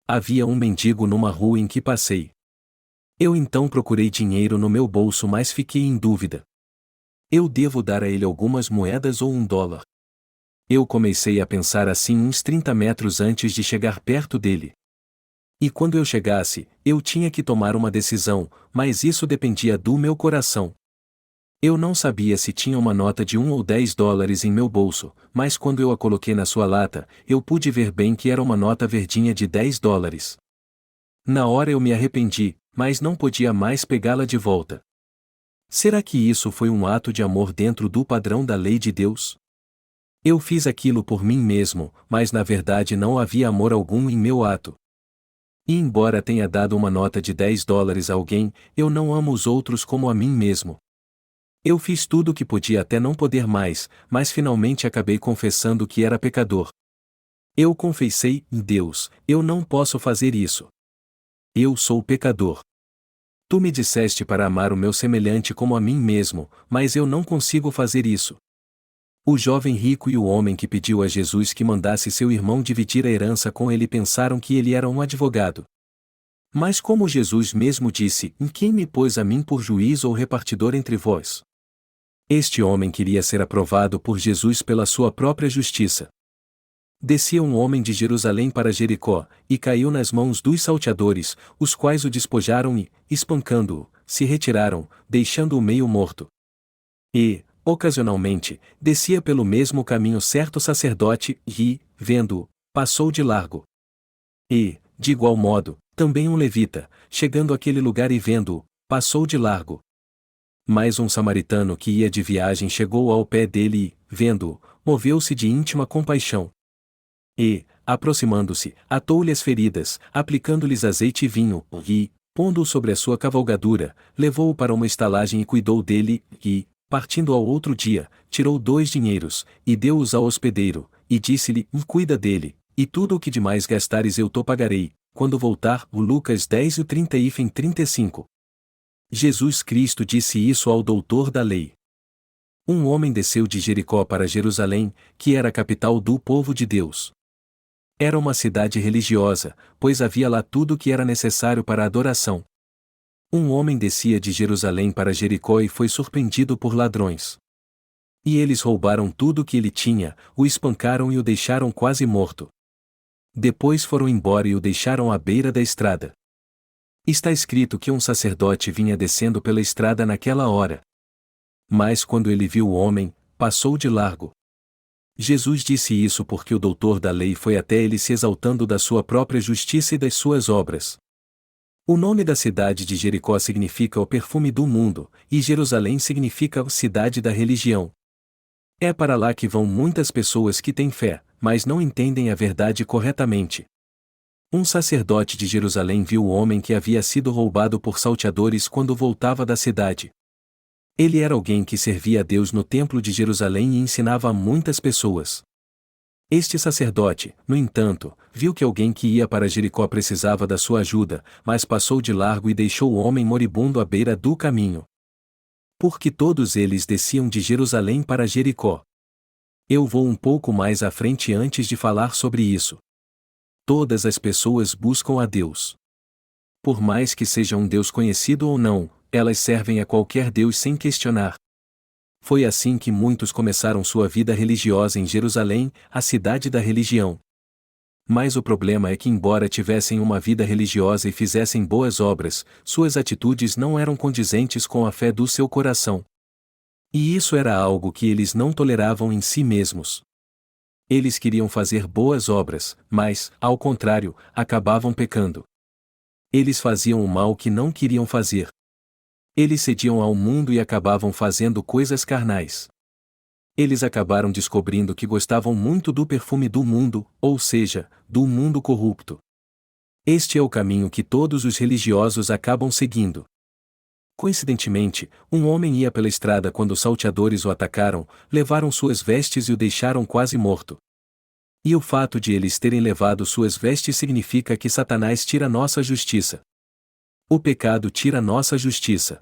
Havia um mendigo numa rua em que passei. Eu então procurei dinheiro no meu bolso, mas fiquei em dúvida. Eu devo dar a ele algumas moedas ou $1? Eu comecei a pensar assim uns 30 metros antes de chegar perto dele. E quando eu chegasse, eu tinha que tomar uma decisão, mas isso dependia do meu coração. Eu não sabia se tinha uma nota de $1 ou $10 em meu bolso, mas quando eu a coloquei na sua lata, eu pude ver bem que era uma nota verdinha de $10. Na hora eu me arrependi, mas não podia mais pegá-la de volta. Será que isso foi um ato de amor dentro do padrão da lei de Deus? Eu fiz aquilo por mim mesmo, mas na verdade não havia amor algum em meu ato. E embora tenha dado uma nota de $10 a alguém, eu não amo os outros como a mim mesmo. Eu fiz tudo o que podia até não poder mais, mas finalmente acabei confessando que era pecador. Eu confessei: Deus, eu não posso fazer isso. Eu sou pecador. Tu me disseste para amar o meu semelhante como a mim mesmo, mas eu não consigo fazer isso. O jovem rico e o homem que pediu a Jesus que mandasse seu irmão dividir a herança com ele pensaram que ele era um advogado. Mas como Jesus mesmo disse: Quem me pôs a mim por juiz ou repartidor entre vós? Este homem queria ser aprovado por Jesus pela sua própria justiça. Descia um homem de Jerusalém para Jericó, e caiu nas mãos dos salteadores, os quais o despojaram e, espancando-o, se retiraram, deixando-o meio morto. E, ocasionalmente, descia pelo mesmo caminho certo sacerdote, e, vendo-o, passou de largo. E, de igual modo, também um levita, chegando àquele lugar e vendo-o, passou de largo. Mas um samaritano que ia de viagem chegou ao pé dele e, vendo-o, moveu-se de íntima compaixão. E, aproximando-se, atou-lhe as feridas, aplicando-lhes azeite e vinho, e, pondo-o sobre a sua cavalgadura, levou-o para uma estalagem e cuidou dele, e, partindo ao outro dia, tirou 2 dinheiros, e deu-os ao hospedeiro, e disse-lhe: Cuida dele, e tudo o que demais gastares eu te pagarei, quando voltar. O Lucas 10 e 30 e 35. Jesus Cristo disse isso ao doutor da lei. Um homem desceu de Jericó para Jerusalém, que era a capital do povo de Deus. Era uma cidade religiosa, pois havia lá tudo o que era necessário para a adoração. Um homem descia de Jerusalém para Jericó e foi surpreendido por ladrões. E eles roubaram tudo o que ele tinha, o espancaram e o deixaram quase morto. Depois foram embora e o deixaram à beira da estrada. Está escrito que um sacerdote vinha descendo pela estrada naquela hora. Mas quando ele viu o homem, passou de largo. Jesus disse isso porque o doutor da lei foi até ele se exaltando da sua própria justiça e das suas obras. O nome da cidade de Jericó significa o perfume do mundo, e Jerusalém significa a cidade da religião. É para lá que vão muitas pessoas que têm fé, mas não entendem a verdade corretamente. Um sacerdote de Jerusalém viu o homem que havia sido roubado por salteadores quando voltava da cidade. Ele era alguém que servia a Deus no templo de Jerusalém e ensinava a muitas pessoas. Este sacerdote, no entanto, viu que alguém que ia para Jericó precisava da sua ajuda, mas passou de largo e deixou o homem moribundo à beira do caminho. Porque todos eles desciam de Jerusalém para Jericó. Eu vou um pouco mais à frente antes de falar sobre isso. Todas as pessoas buscam a Deus. Por mais que seja um Deus conhecido ou não, elas servem a qualquer Deus sem questionar. Foi assim que muitos começaram sua vida religiosa em Jerusalém, a cidade da religião. Mas o problema é que, embora tivessem uma vida religiosa e fizessem boas obras, suas atitudes não eram condizentes com a fé do seu coração. E isso era algo que eles não toleravam em si mesmos. Eles queriam fazer boas obras, mas, ao contrário, acabavam pecando. Eles faziam o mal que não queriam fazer. Eles cediam ao mundo e acabavam fazendo coisas carnais. Eles acabaram descobrindo que gostavam muito do perfume do mundo, ou seja, do mundo corrupto. Este é o caminho que todos os religiosos acabam seguindo. Coincidentemente, um homem ia pela estrada quando os salteadores o atacaram, levaram suas vestes e o deixaram quase morto. E o fato de eles terem levado suas vestes significa que Satanás tira nossa justiça. O pecado tira nossa justiça.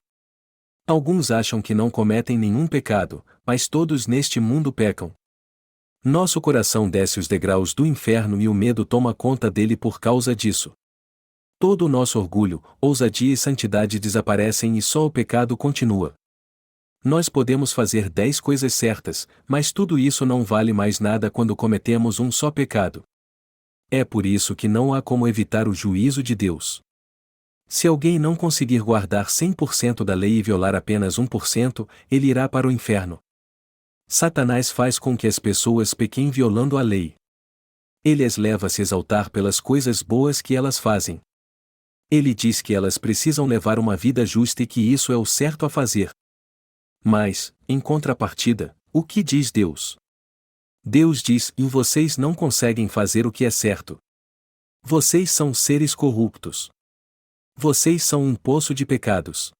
Alguns acham que não cometem nenhum pecado, mas todos neste mundo pecam. Nosso coração desce os degraus do inferno e o medo toma conta dele por causa disso. Todo o nosso orgulho, ousadia e santidade desaparecem e só o pecado continua. Nós podemos fazer 10 coisas certas, mas tudo isso não vale mais nada quando cometemos um só pecado. É por isso que não há como evitar o juízo de Deus. Se alguém não conseguir guardar 100% da lei e violar apenas 1%, ele irá para o inferno. Satanás faz com que as pessoas pequem violando a lei. Ele as leva a se exaltar pelas coisas boas que elas fazem. Ele diz que elas precisam levar uma vida justa e que isso é o certo a fazer. Mas, em contrapartida, o que diz Deus? Deus diz: e vocês não conseguem fazer o que é certo. Vocês são seres corruptos. Vocês são um poço de pecados.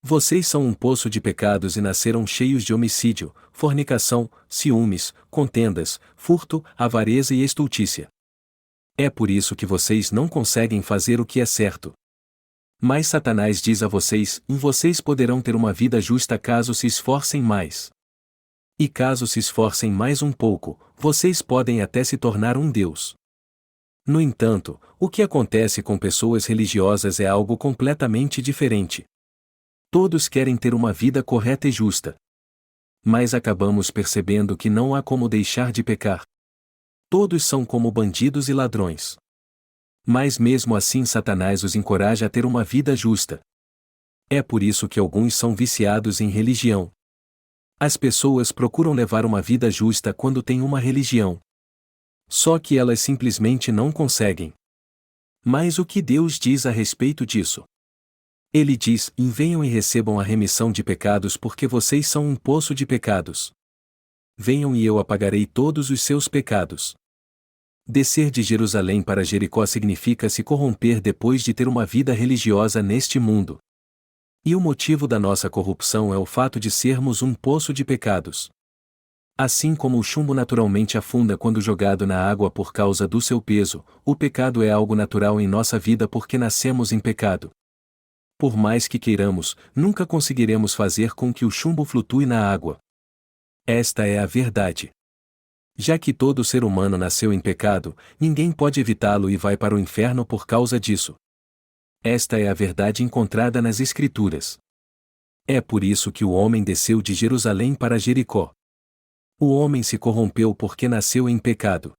Vocês são um poço de pecados e nasceram cheios de homicídio, fornicação, ciúmes, contendas, furto, avareza e estultícia. É por isso que vocês não conseguem fazer o que é certo. Mas Satanás diz a vocês: vocês poderão ter uma vida justa caso se esforcem mais. E caso se esforcem mais um pouco, vocês podem até se tornar um Deus. No entanto, o que acontece com pessoas religiosas é algo completamente diferente. Todos querem ter uma vida correta e justa. Mas acabamos percebendo que não há como deixar de pecar. Todos são como bandidos e ladrões. Mas mesmo assim Satanás os encoraja a ter uma vida justa. É por isso que alguns são viciados em religião. As pessoas procuram levar uma vida justa quando têm uma religião. Só que elas simplesmente não conseguem. Mas o que Deus diz a respeito disso? Ele diz: venham e recebam a remissão de pecados porque vocês são um poço de pecados. Venham e eu apagarei todos os seus pecados. Descer de Jerusalém para Jericó significa se corromper depois de ter uma vida religiosa neste mundo. E o motivo da nossa corrupção é o fato de sermos um poço de pecados. Assim como o chumbo naturalmente afunda quando jogado na água por causa do seu peso, o pecado é algo natural em nossa vida porque nascemos em pecado. Por mais que queiramos, nunca conseguiremos fazer com que o chumbo flutue na água. Esta é a verdade. Já que todo ser humano nasceu em pecado, ninguém pode evitá-lo e vai para o inferno por causa disso. Esta é a verdade encontrada nas Escrituras. É por isso que o homem desceu de Jerusalém para Jericó. O homem se corrompeu porque nasceu em pecado.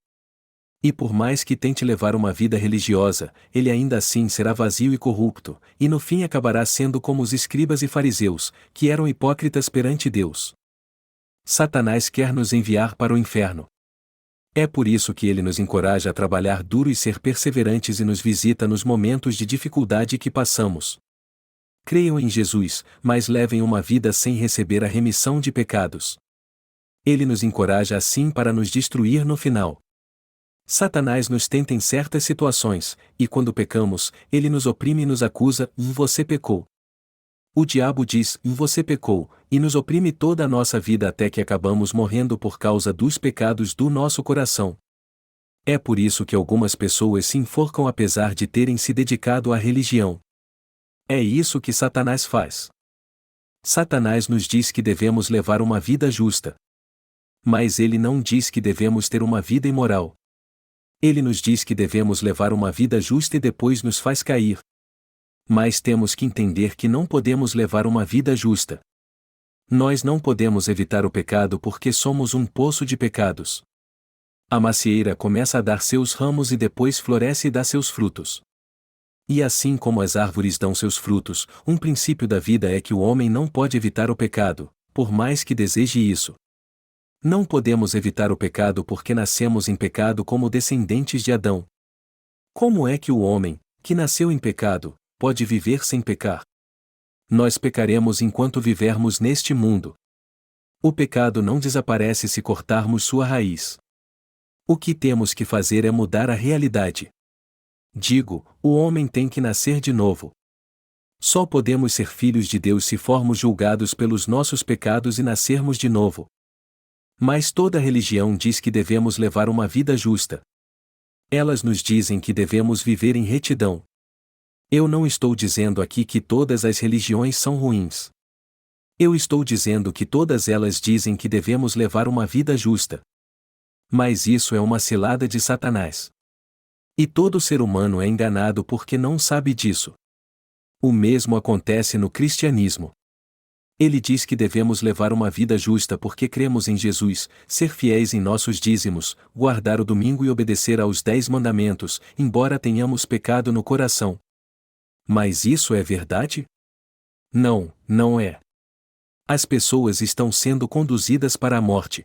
E por mais que tente levar uma vida religiosa, ele ainda assim será vazio e corrupto, e no fim acabará sendo como os escribas e fariseus, que eram hipócritas perante Deus. Satanás quer nos enviar para o inferno. É por isso que ele nos encoraja a trabalhar duro e ser perseverantes e nos visita nos momentos de dificuldade que passamos. Creiam em Jesus, mas levem uma vida sem receber a remissão de pecados. Ele nos encoraja assim para nos destruir no final. Satanás nos tenta em certas situações, e quando pecamos, ele nos oprime e nos acusa: você pecou. O diabo diz: você pecou, e nos oprime toda a nossa vida até que acabamos morrendo por causa dos pecados do nosso coração. É por isso que algumas pessoas se enforcam apesar de terem se dedicado à religião. É isso que Satanás faz. Satanás nos diz que devemos levar uma vida justa. Mas ele não diz que devemos ter uma vida imoral. Ele nos diz que devemos levar uma vida justa e depois nos faz cair. Mas temos que entender que não podemos levar uma vida justa. Nós não podemos evitar o pecado porque somos um poço de pecados. A macieira começa a dar seus ramos e depois floresce e dá seus frutos. E assim como as árvores dão seus frutos, um princípio da vida é que o homem não pode evitar o pecado, por mais que deseje isso. Não podemos evitar o pecado porque nascemos em pecado como descendentes de Adão. Como é que o homem, que nasceu em pecado, pode viver sem pecar? Nós pecaremos enquanto vivermos neste mundo. O pecado não desaparece se cortarmos sua raiz. O que temos que fazer é mudar a realidade. Digo, o homem tem que nascer de novo. Só podemos ser filhos de Deus se formos julgados pelos nossos pecados e nascermos de novo. Mas toda religião diz que devemos levar uma vida justa. Elas nos dizem que devemos viver em retidão. Eu não estou dizendo aqui que todas as religiões são ruins. Eu estou dizendo que todas elas dizem que devemos levar uma vida justa. Mas isso é uma cilada de Satanás. E todo ser humano é enganado porque não sabe disso. O mesmo acontece no cristianismo. Ele diz que devemos levar uma vida justa porque cremos em Jesus, ser fiéis em nossos dízimos, guardar o domingo e obedecer aos 10 mandamentos, embora tenhamos pecado no coração. Mas isso é verdade? Não, não é. As pessoas estão sendo conduzidas para a morte.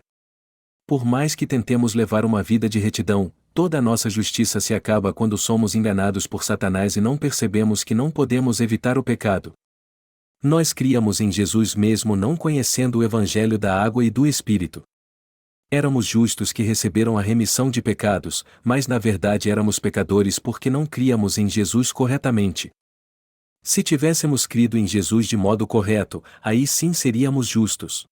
Por mais que tentemos levar uma vida de retidão, toda a nossa justiça se acaba quando somos enganados por Satanás e não percebemos que não podemos evitar o pecado. Nós criamos em Jesus mesmo não conhecendo o Evangelho da água e do Espírito. Éramos justos que receberam a remissão de pecados, mas na verdade éramos pecadores porque não criamos em Jesus corretamente. Se tivéssemos crido em Jesus de modo correto, aí sim seríamos justos.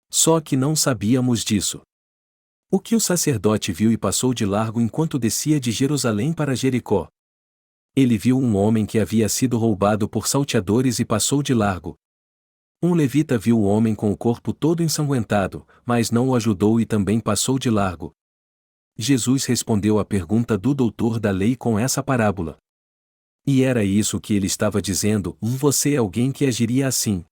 Só que não sabíamos disso. O que o sacerdote viu e passou de largo enquanto descia de Jerusalém para Jericó? Ele viu um homem que havia sido roubado por salteadores e passou de largo. Um levita viu o homem com o corpo todo ensanguentado, mas não o ajudou e também passou de largo. Jesus respondeu à pergunta do doutor da lei com essa parábola. E era isso que ele estava dizendo: você é alguém que agiria assim.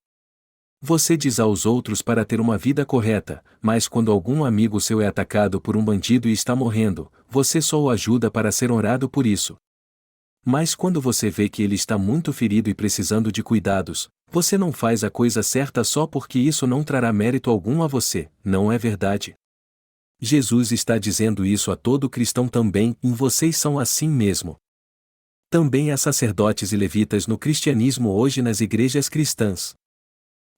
Você diz aos outros para ter uma vida correta, mas quando algum amigo seu é atacado por um bandido e está morrendo, você só o ajuda para ser honrado por isso. Mas quando você vê que ele está muito ferido e precisando de cuidados, você não faz a coisa certa só porque isso não trará mérito algum a você, não é verdade? Jesus está dizendo isso a todo cristão também: vocês são assim mesmo. Também há sacerdotes e levitas no cristianismo hoje nas igrejas cristãs.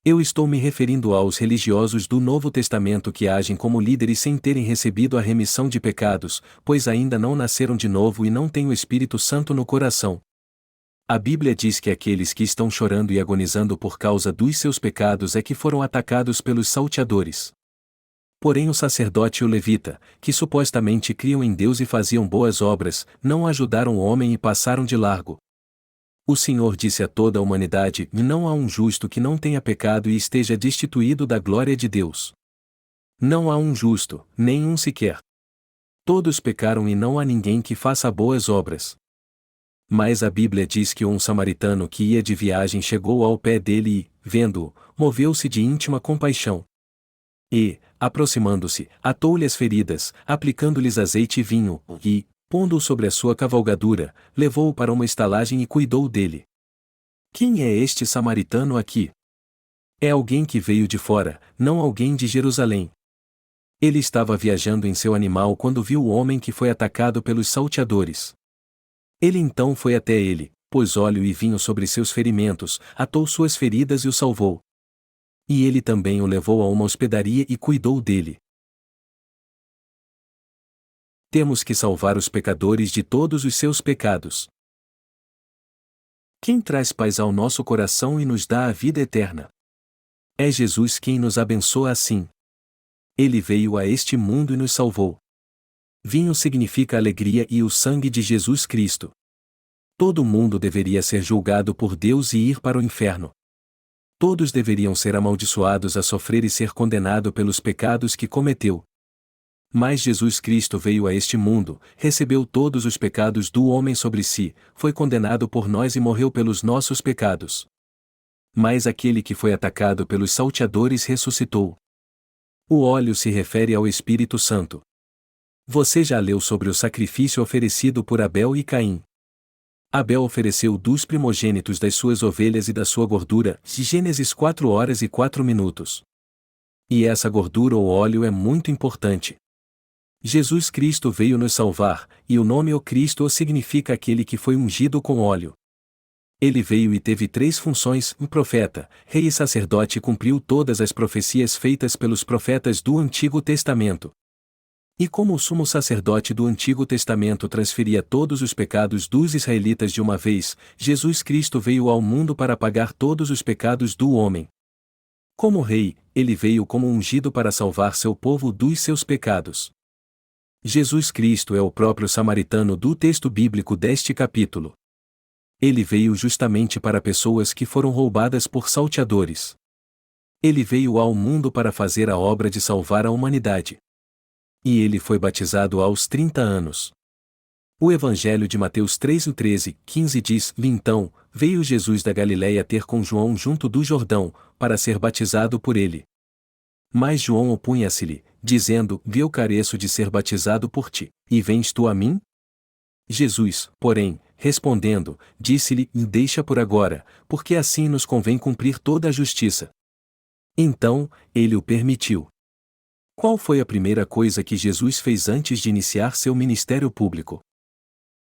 Eu estou me referindo aos religiosos do Novo Testamento que agem como líderes sem terem recebido a remissão de pecados, pois ainda não nasceram de novo e não têm o Espírito Santo no coração. A Bíblia diz que aqueles que estão chorando e agonizando por causa dos seus pecados é que foram atacados pelos salteadores. Porém o sacerdote e o levita, que supostamente criam em Deus e faziam boas obras, não ajudaram o homem e passaram de largo. O Senhor disse a toda a humanidade: não há um justo que não tenha pecado e esteja destituído da glória de Deus. Não há um justo, nem um sequer. Todos pecaram e não há ninguém que faça boas obras. Mas a Bíblia diz que um samaritano que ia de viagem chegou ao pé dele e, vendo-o, moveu-se de íntima compaixão. E, aproximando-se, atou-lhe as feridas, aplicando-lhes azeite e vinho, e, pondo-o sobre a sua cavalgadura, levou-o para uma estalagem e cuidou dele. Quem é este samaritano aqui? É alguém que veio de fora, não alguém de Jerusalém. Ele estava viajando em seu animal quando viu o homem que foi atacado pelos salteadores. Ele então foi até ele, pôs óleo e vinho sobre seus ferimentos, atou suas feridas e o salvou. E ele também o levou a uma hospedaria e cuidou dele. Temos que salvar os pecadores de todos os seus pecados. Quem traz paz ao nosso coração e nos dá a vida eterna? É Jesus quem nos abençoa assim. Ele veio a este mundo e nos salvou. Vinho significa alegria e o sangue de Jesus Cristo. Todo mundo deveria ser julgado por Deus e ir para o inferno. Todos deveriam ser amaldiçoados a sofrer e ser condenado pelos pecados que cometeu. Mas Jesus Cristo veio a este mundo, recebeu todos os pecados do homem sobre si, foi condenado por nós e morreu pelos nossos pecados. Mas aquele que foi atacado pelos salteadores ressuscitou. O óleo se refere ao Espírito Santo. Você já leu sobre o sacrifício oferecido por Abel e Caim? Abel ofereceu dos primogênitos das suas ovelhas e da sua gordura, Gênesis 4 horas e 4 minutos. E essa gordura ou óleo é muito importante. Jesus Cristo veio nos salvar, e o nome O Cristo significa aquele que foi ungido com óleo. Ele veio e teve 3 funções: um profeta, rei e sacerdote, e cumpriu todas as profecias feitas pelos profetas do Antigo Testamento. E como o sumo sacerdote do Antigo Testamento transferia todos os pecados dos israelitas de uma vez, Jesus Cristo veio ao mundo para pagar todos os pecados do homem. Como rei, ele veio como ungido para salvar seu povo dos seus pecados. Jesus Cristo é o próprio samaritano do texto bíblico deste capítulo. Ele veio justamente para pessoas que foram roubadas por salteadores. Ele veio ao mundo para fazer a obra de salvar a humanidade. E ele foi batizado aos 30 anos. O Evangelho de Mateus 13:15 diz: Então, veio Jesus da Galiléia ter com João junto do Jordão, para ser batizado por ele. Mas João opunha-se-lhe, dizendo: Eu careço de ser batizado por ti, e vens tu a mim? Jesus, porém, respondendo, disse-lhe: Deixa por agora, porque assim nos convém cumprir toda a justiça. Então, ele o permitiu. Qual foi a primeira coisa que Jesus fez antes de iniciar seu ministério público?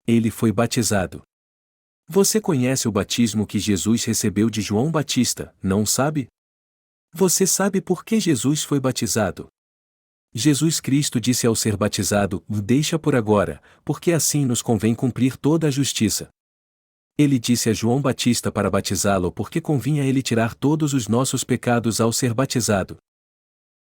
Ele foi batizado. Você conhece o batismo que Jesus recebeu de João Batista, não sabe? Você sabe por que Jesus foi batizado? Jesus Cristo disse ao ser batizado: Deixa por agora, porque assim nos convém cumprir toda a justiça. Ele disse a João Batista para batizá-lo porque convinha ele tirar todos os nossos pecados ao ser batizado.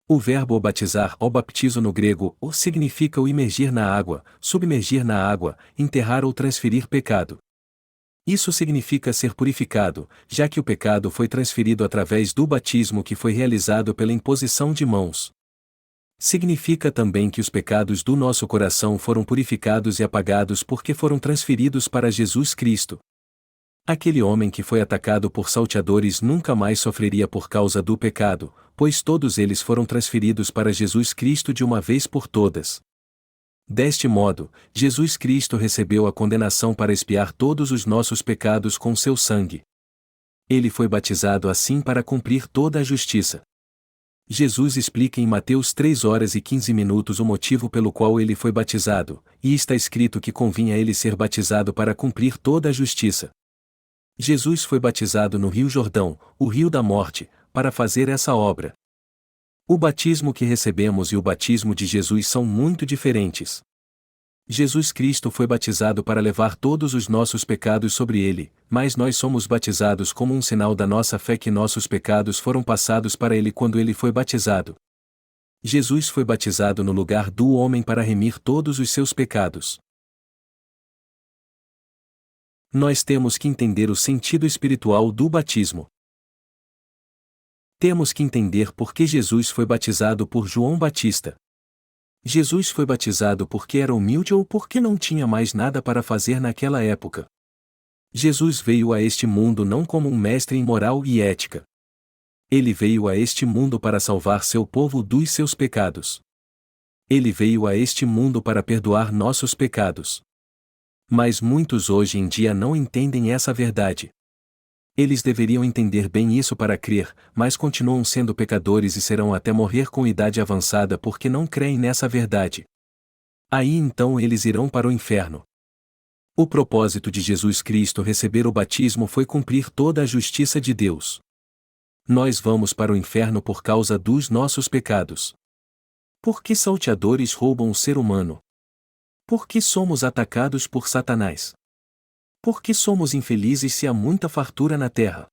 O verbo batizar, ou baptizo no grego, significa o imergir na água, submergir na água, enterrar ou transferir pecado. Isso significa ser purificado, já que o pecado foi transferido através do batismo que foi realizado pela imposição de mãos. Significa também que os pecados do nosso coração foram purificados e apagados porque foram transferidos para Jesus Cristo. Aquele homem que foi atacado por salteadores nunca mais sofreria por causa do pecado, pois todos eles foram transferidos para Jesus Cristo de uma vez por todas. Deste modo, Jesus Cristo recebeu a condenação para expiar todos os nossos pecados com seu sangue. Ele foi batizado assim para cumprir toda a justiça. Jesus explica em Mateus 3 horas e 15 minutos o motivo pelo qual ele foi batizado, e está escrito que convinha ele ser batizado para cumprir toda a justiça. Jesus foi batizado no Rio Jordão, o rio da morte, para fazer essa obra. O batismo que recebemos e o batismo de Jesus são muito diferentes. Jesus Cristo foi batizado para levar todos os nossos pecados sobre ele, mas nós somos batizados como um sinal da nossa fé que nossos pecados foram passados para ele quando ele foi batizado. Jesus foi batizado no lugar do homem para remir todos os seus pecados. Nós temos que entender o sentido espiritual do batismo. Temos que entender por que Jesus foi batizado por João Batista. Jesus foi batizado porque era humilde ou porque não tinha mais nada para fazer naquela época. Jesus veio a este mundo não como um mestre em moral e ética. Ele veio a este mundo para salvar seu povo dos seus pecados. Ele veio a este mundo para perdoar nossos pecados. Mas muitos hoje em dia não entendem essa verdade. Eles deveriam entender bem isso para crer, mas continuam sendo pecadores e serão até morrer com idade avançada porque não creem nessa verdade. Aí então eles irão para o inferno. O propósito de Jesus Cristo receber o batismo foi cumprir toda a justiça de Deus. Nós vamos para o inferno por causa dos nossos pecados. Por que salteadores roubam o ser humano? Por que somos atacados por Satanás? Por que somos infelizes se há muita fartura na terra?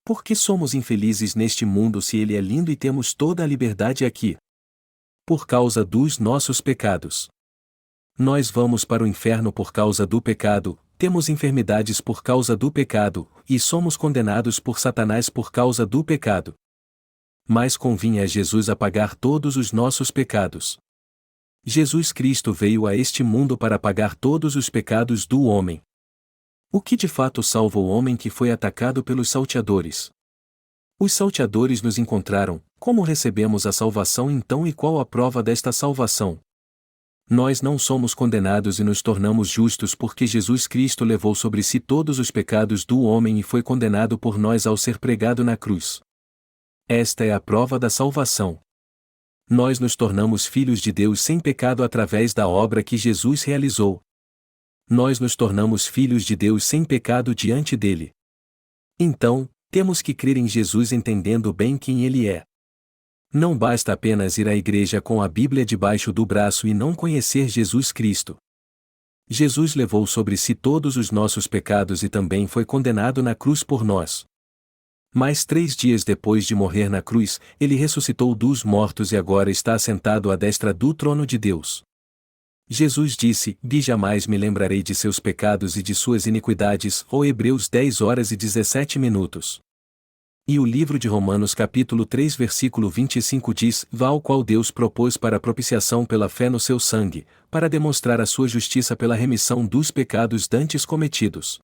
Por que somos infelizes neste mundo se ele é lindo e temos toda a liberdade aqui? Por causa dos nossos pecados. Nós vamos para o inferno por causa do pecado, temos enfermidades por causa do pecado, e somos condenados por Satanás por causa do pecado. Mas convinha a Jesus apagar todos os nossos pecados. Jesus Cristo veio a este mundo para apagar todos os pecados do homem. O que de fato salva o homem que foi atacado pelos salteadores? Os salteadores nos encontraram, como recebemos a salvação então e qual a prova desta salvação? Nós não somos condenados e nos tornamos justos porque Jesus Cristo levou sobre si todos os pecados do homem e foi condenado por nós ao ser pregado na cruz. Esta é a prova da salvação. Nós nos tornamos filhos de Deus sem pecado através da obra que Jesus realizou. Nós nos tornamos filhos de Deus sem pecado diante dele. Então, temos que crer em Jesus entendendo bem quem ele é. Não basta apenas ir à igreja com a Bíblia debaixo do braço e não conhecer Jesus Cristo. Jesus levou sobre si todos os nossos pecados e também foi condenado na cruz por nós. Mas 3 dias depois de morrer na cruz, ele ressuscitou dos mortos e agora está assentado à destra do trono de Deus. Jesus disse: jamais me lembrarei de seus pecados e de suas iniquidades, ou Hebreus 10h17. E o livro de Romanos capítulo 3 versículo 25 diz: ao qual Deus propôs para a propiciação pela fé no seu sangue, para demonstrar a sua justiça pela remissão dos pecados dantes cometidos.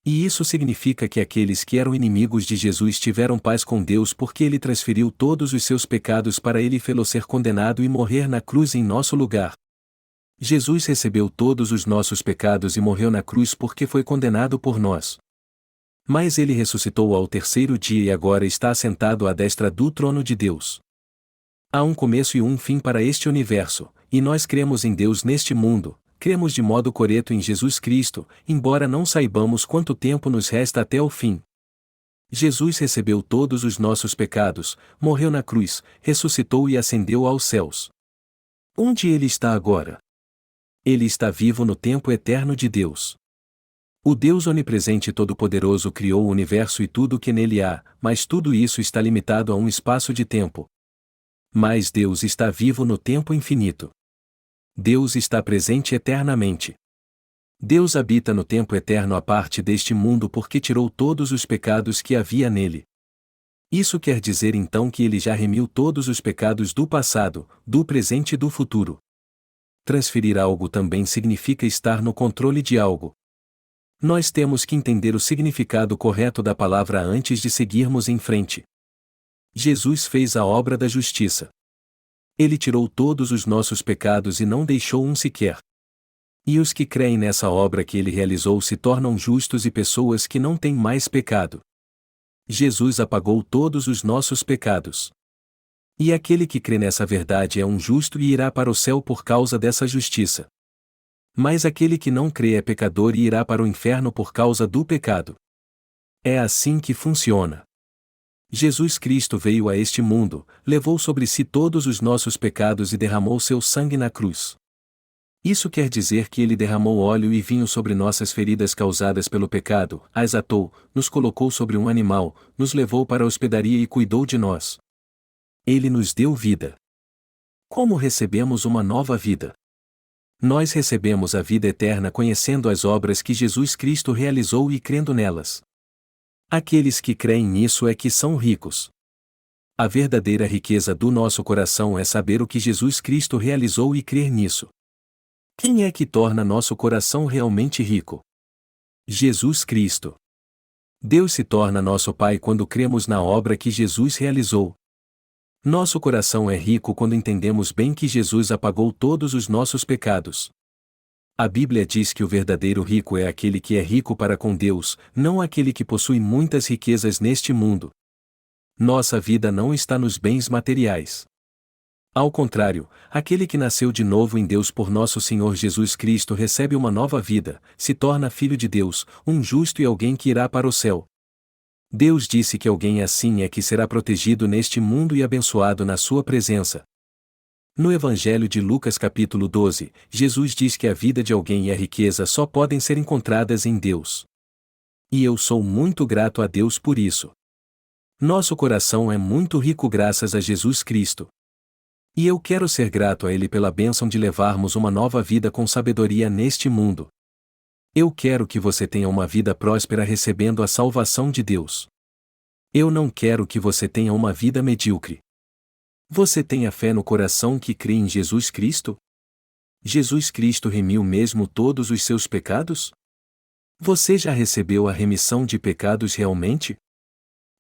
E isso significa que aqueles que eram inimigos de Jesus tiveram paz com Deus porque ele transferiu todos os seus pecados para ele fê-lo ser condenado e morrer na cruz em nosso lugar. Jesus recebeu todos os nossos pecados e morreu na cruz porque foi condenado por nós. Mas ele ressuscitou ao 3º dia e agora está assentado à destra do trono de Deus. Há um começo e um fim para este universo, e nós cremos em Deus neste mundo, cremos de modo correto em Jesus Cristo, embora não saibamos quanto tempo nos resta até o fim. Jesus recebeu todos os nossos pecados, morreu na cruz, ressuscitou e ascendeu aos céus. Onde ele está agora? Ele está vivo no tempo eterno de Deus. O Deus onipresente e todo-poderoso criou o universo e tudo o que nele há, mas tudo isso está limitado a um espaço de tempo. Mas Deus está vivo no tempo infinito. Deus está presente eternamente. Deus habita no tempo eterno à parte deste mundo porque tirou todos os pecados que havia nele. Isso quer dizer então que ele já remiu todos os pecados do passado, do presente e do futuro. Transferir algo também significa estar no controle de algo. Nós temos que entender o significado correto da palavra antes de seguirmos em frente. Jesus fez a obra da justiça. Ele tirou todos os nossos pecados e não deixou um sequer. E os que creem nessa obra que ele realizou se tornam justos e pessoas que não têm mais pecado. Jesus apagou todos os nossos pecados. E aquele que crê nessa verdade é um justo e irá para o céu por causa dessa justiça. Mas aquele que não crê é pecador e irá para o inferno por causa do pecado. É assim que funciona. Jesus Cristo veio a este mundo, levou sobre si todos os nossos pecados e derramou seu sangue na cruz. Isso quer dizer que ele derramou óleo e vinho sobre nossas feridas causadas pelo pecado, as atou, nos colocou sobre um animal, nos levou para a hospedaria e cuidou de nós. Ele nos deu vida. Como recebemos uma nova vida? Nós recebemos a vida eterna conhecendo as obras que Jesus Cristo realizou e crendo nelas. Aqueles que creem nisso é que são ricos. A verdadeira riqueza do nosso coração é saber o que Jesus Cristo realizou e crer nisso. Quem é que torna nosso coração realmente rico? Jesus Cristo. Deus se torna nosso Pai quando cremos na obra que Jesus realizou. Nosso coração é rico quando entendemos bem que Jesus apagou todos os nossos pecados. A Bíblia diz que o verdadeiro rico é aquele que é rico para com Deus, não aquele que possui muitas riquezas neste mundo. Nossa vida não está nos bens materiais. Ao contrário, aquele que nasceu de novo em Deus por nosso Senhor Jesus Cristo recebe uma nova vida, se torna filho de Deus, um justo e alguém que irá para o céu. Deus disse que alguém assim é que será protegido neste mundo e abençoado na sua presença. No Evangelho de Lucas capítulo 12, Jesus diz que a vida de alguém e a riqueza só podem ser encontradas em Deus. E eu sou muito grato a Deus por isso. Nosso coração é muito rico graças a Jesus Cristo. E eu quero ser grato a Ele pela bênção de levarmos uma nova vida com sabedoria neste mundo. Eu quero que você tenha uma vida próspera recebendo a salvação de Deus. Eu não quero que você tenha uma vida medíocre. Você tem a fé no coração que crê em Jesus Cristo? Jesus Cristo remiu mesmo todos os seus pecados? Você já recebeu a remissão de pecados realmente?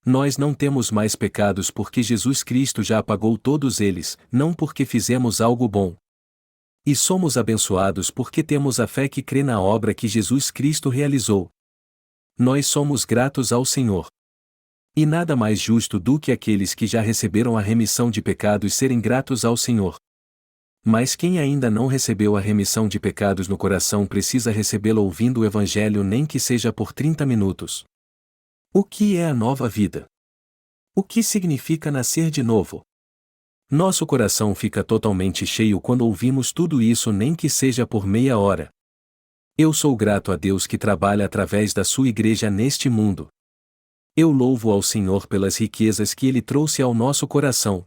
Nós não temos mais pecados porque Jesus Cristo já apagou todos eles, não porque fizemos algo bom. E somos abençoados porque temos a fé que crê na obra que Jesus Cristo realizou. Nós somos gratos ao Senhor. E nada mais justo do que aqueles que já receberam a remissão de pecados serem gratos ao Senhor. Mas quem ainda não recebeu a remissão de pecados no coração precisa recebê-la ouvindo o Evangelho, nem que seja por 30 minutos. O que é a nova vida? O que significa nascer de novo? Nosso coração fica totalmente cheio quando ouvimos tudo isso, nem que seja por meia hora. Eu sou grato a Deus que trabalha através da sua igreja neste mundo. Eu louvo ao Senhor pelas riquezas que Ele trouxe ao nosso coração.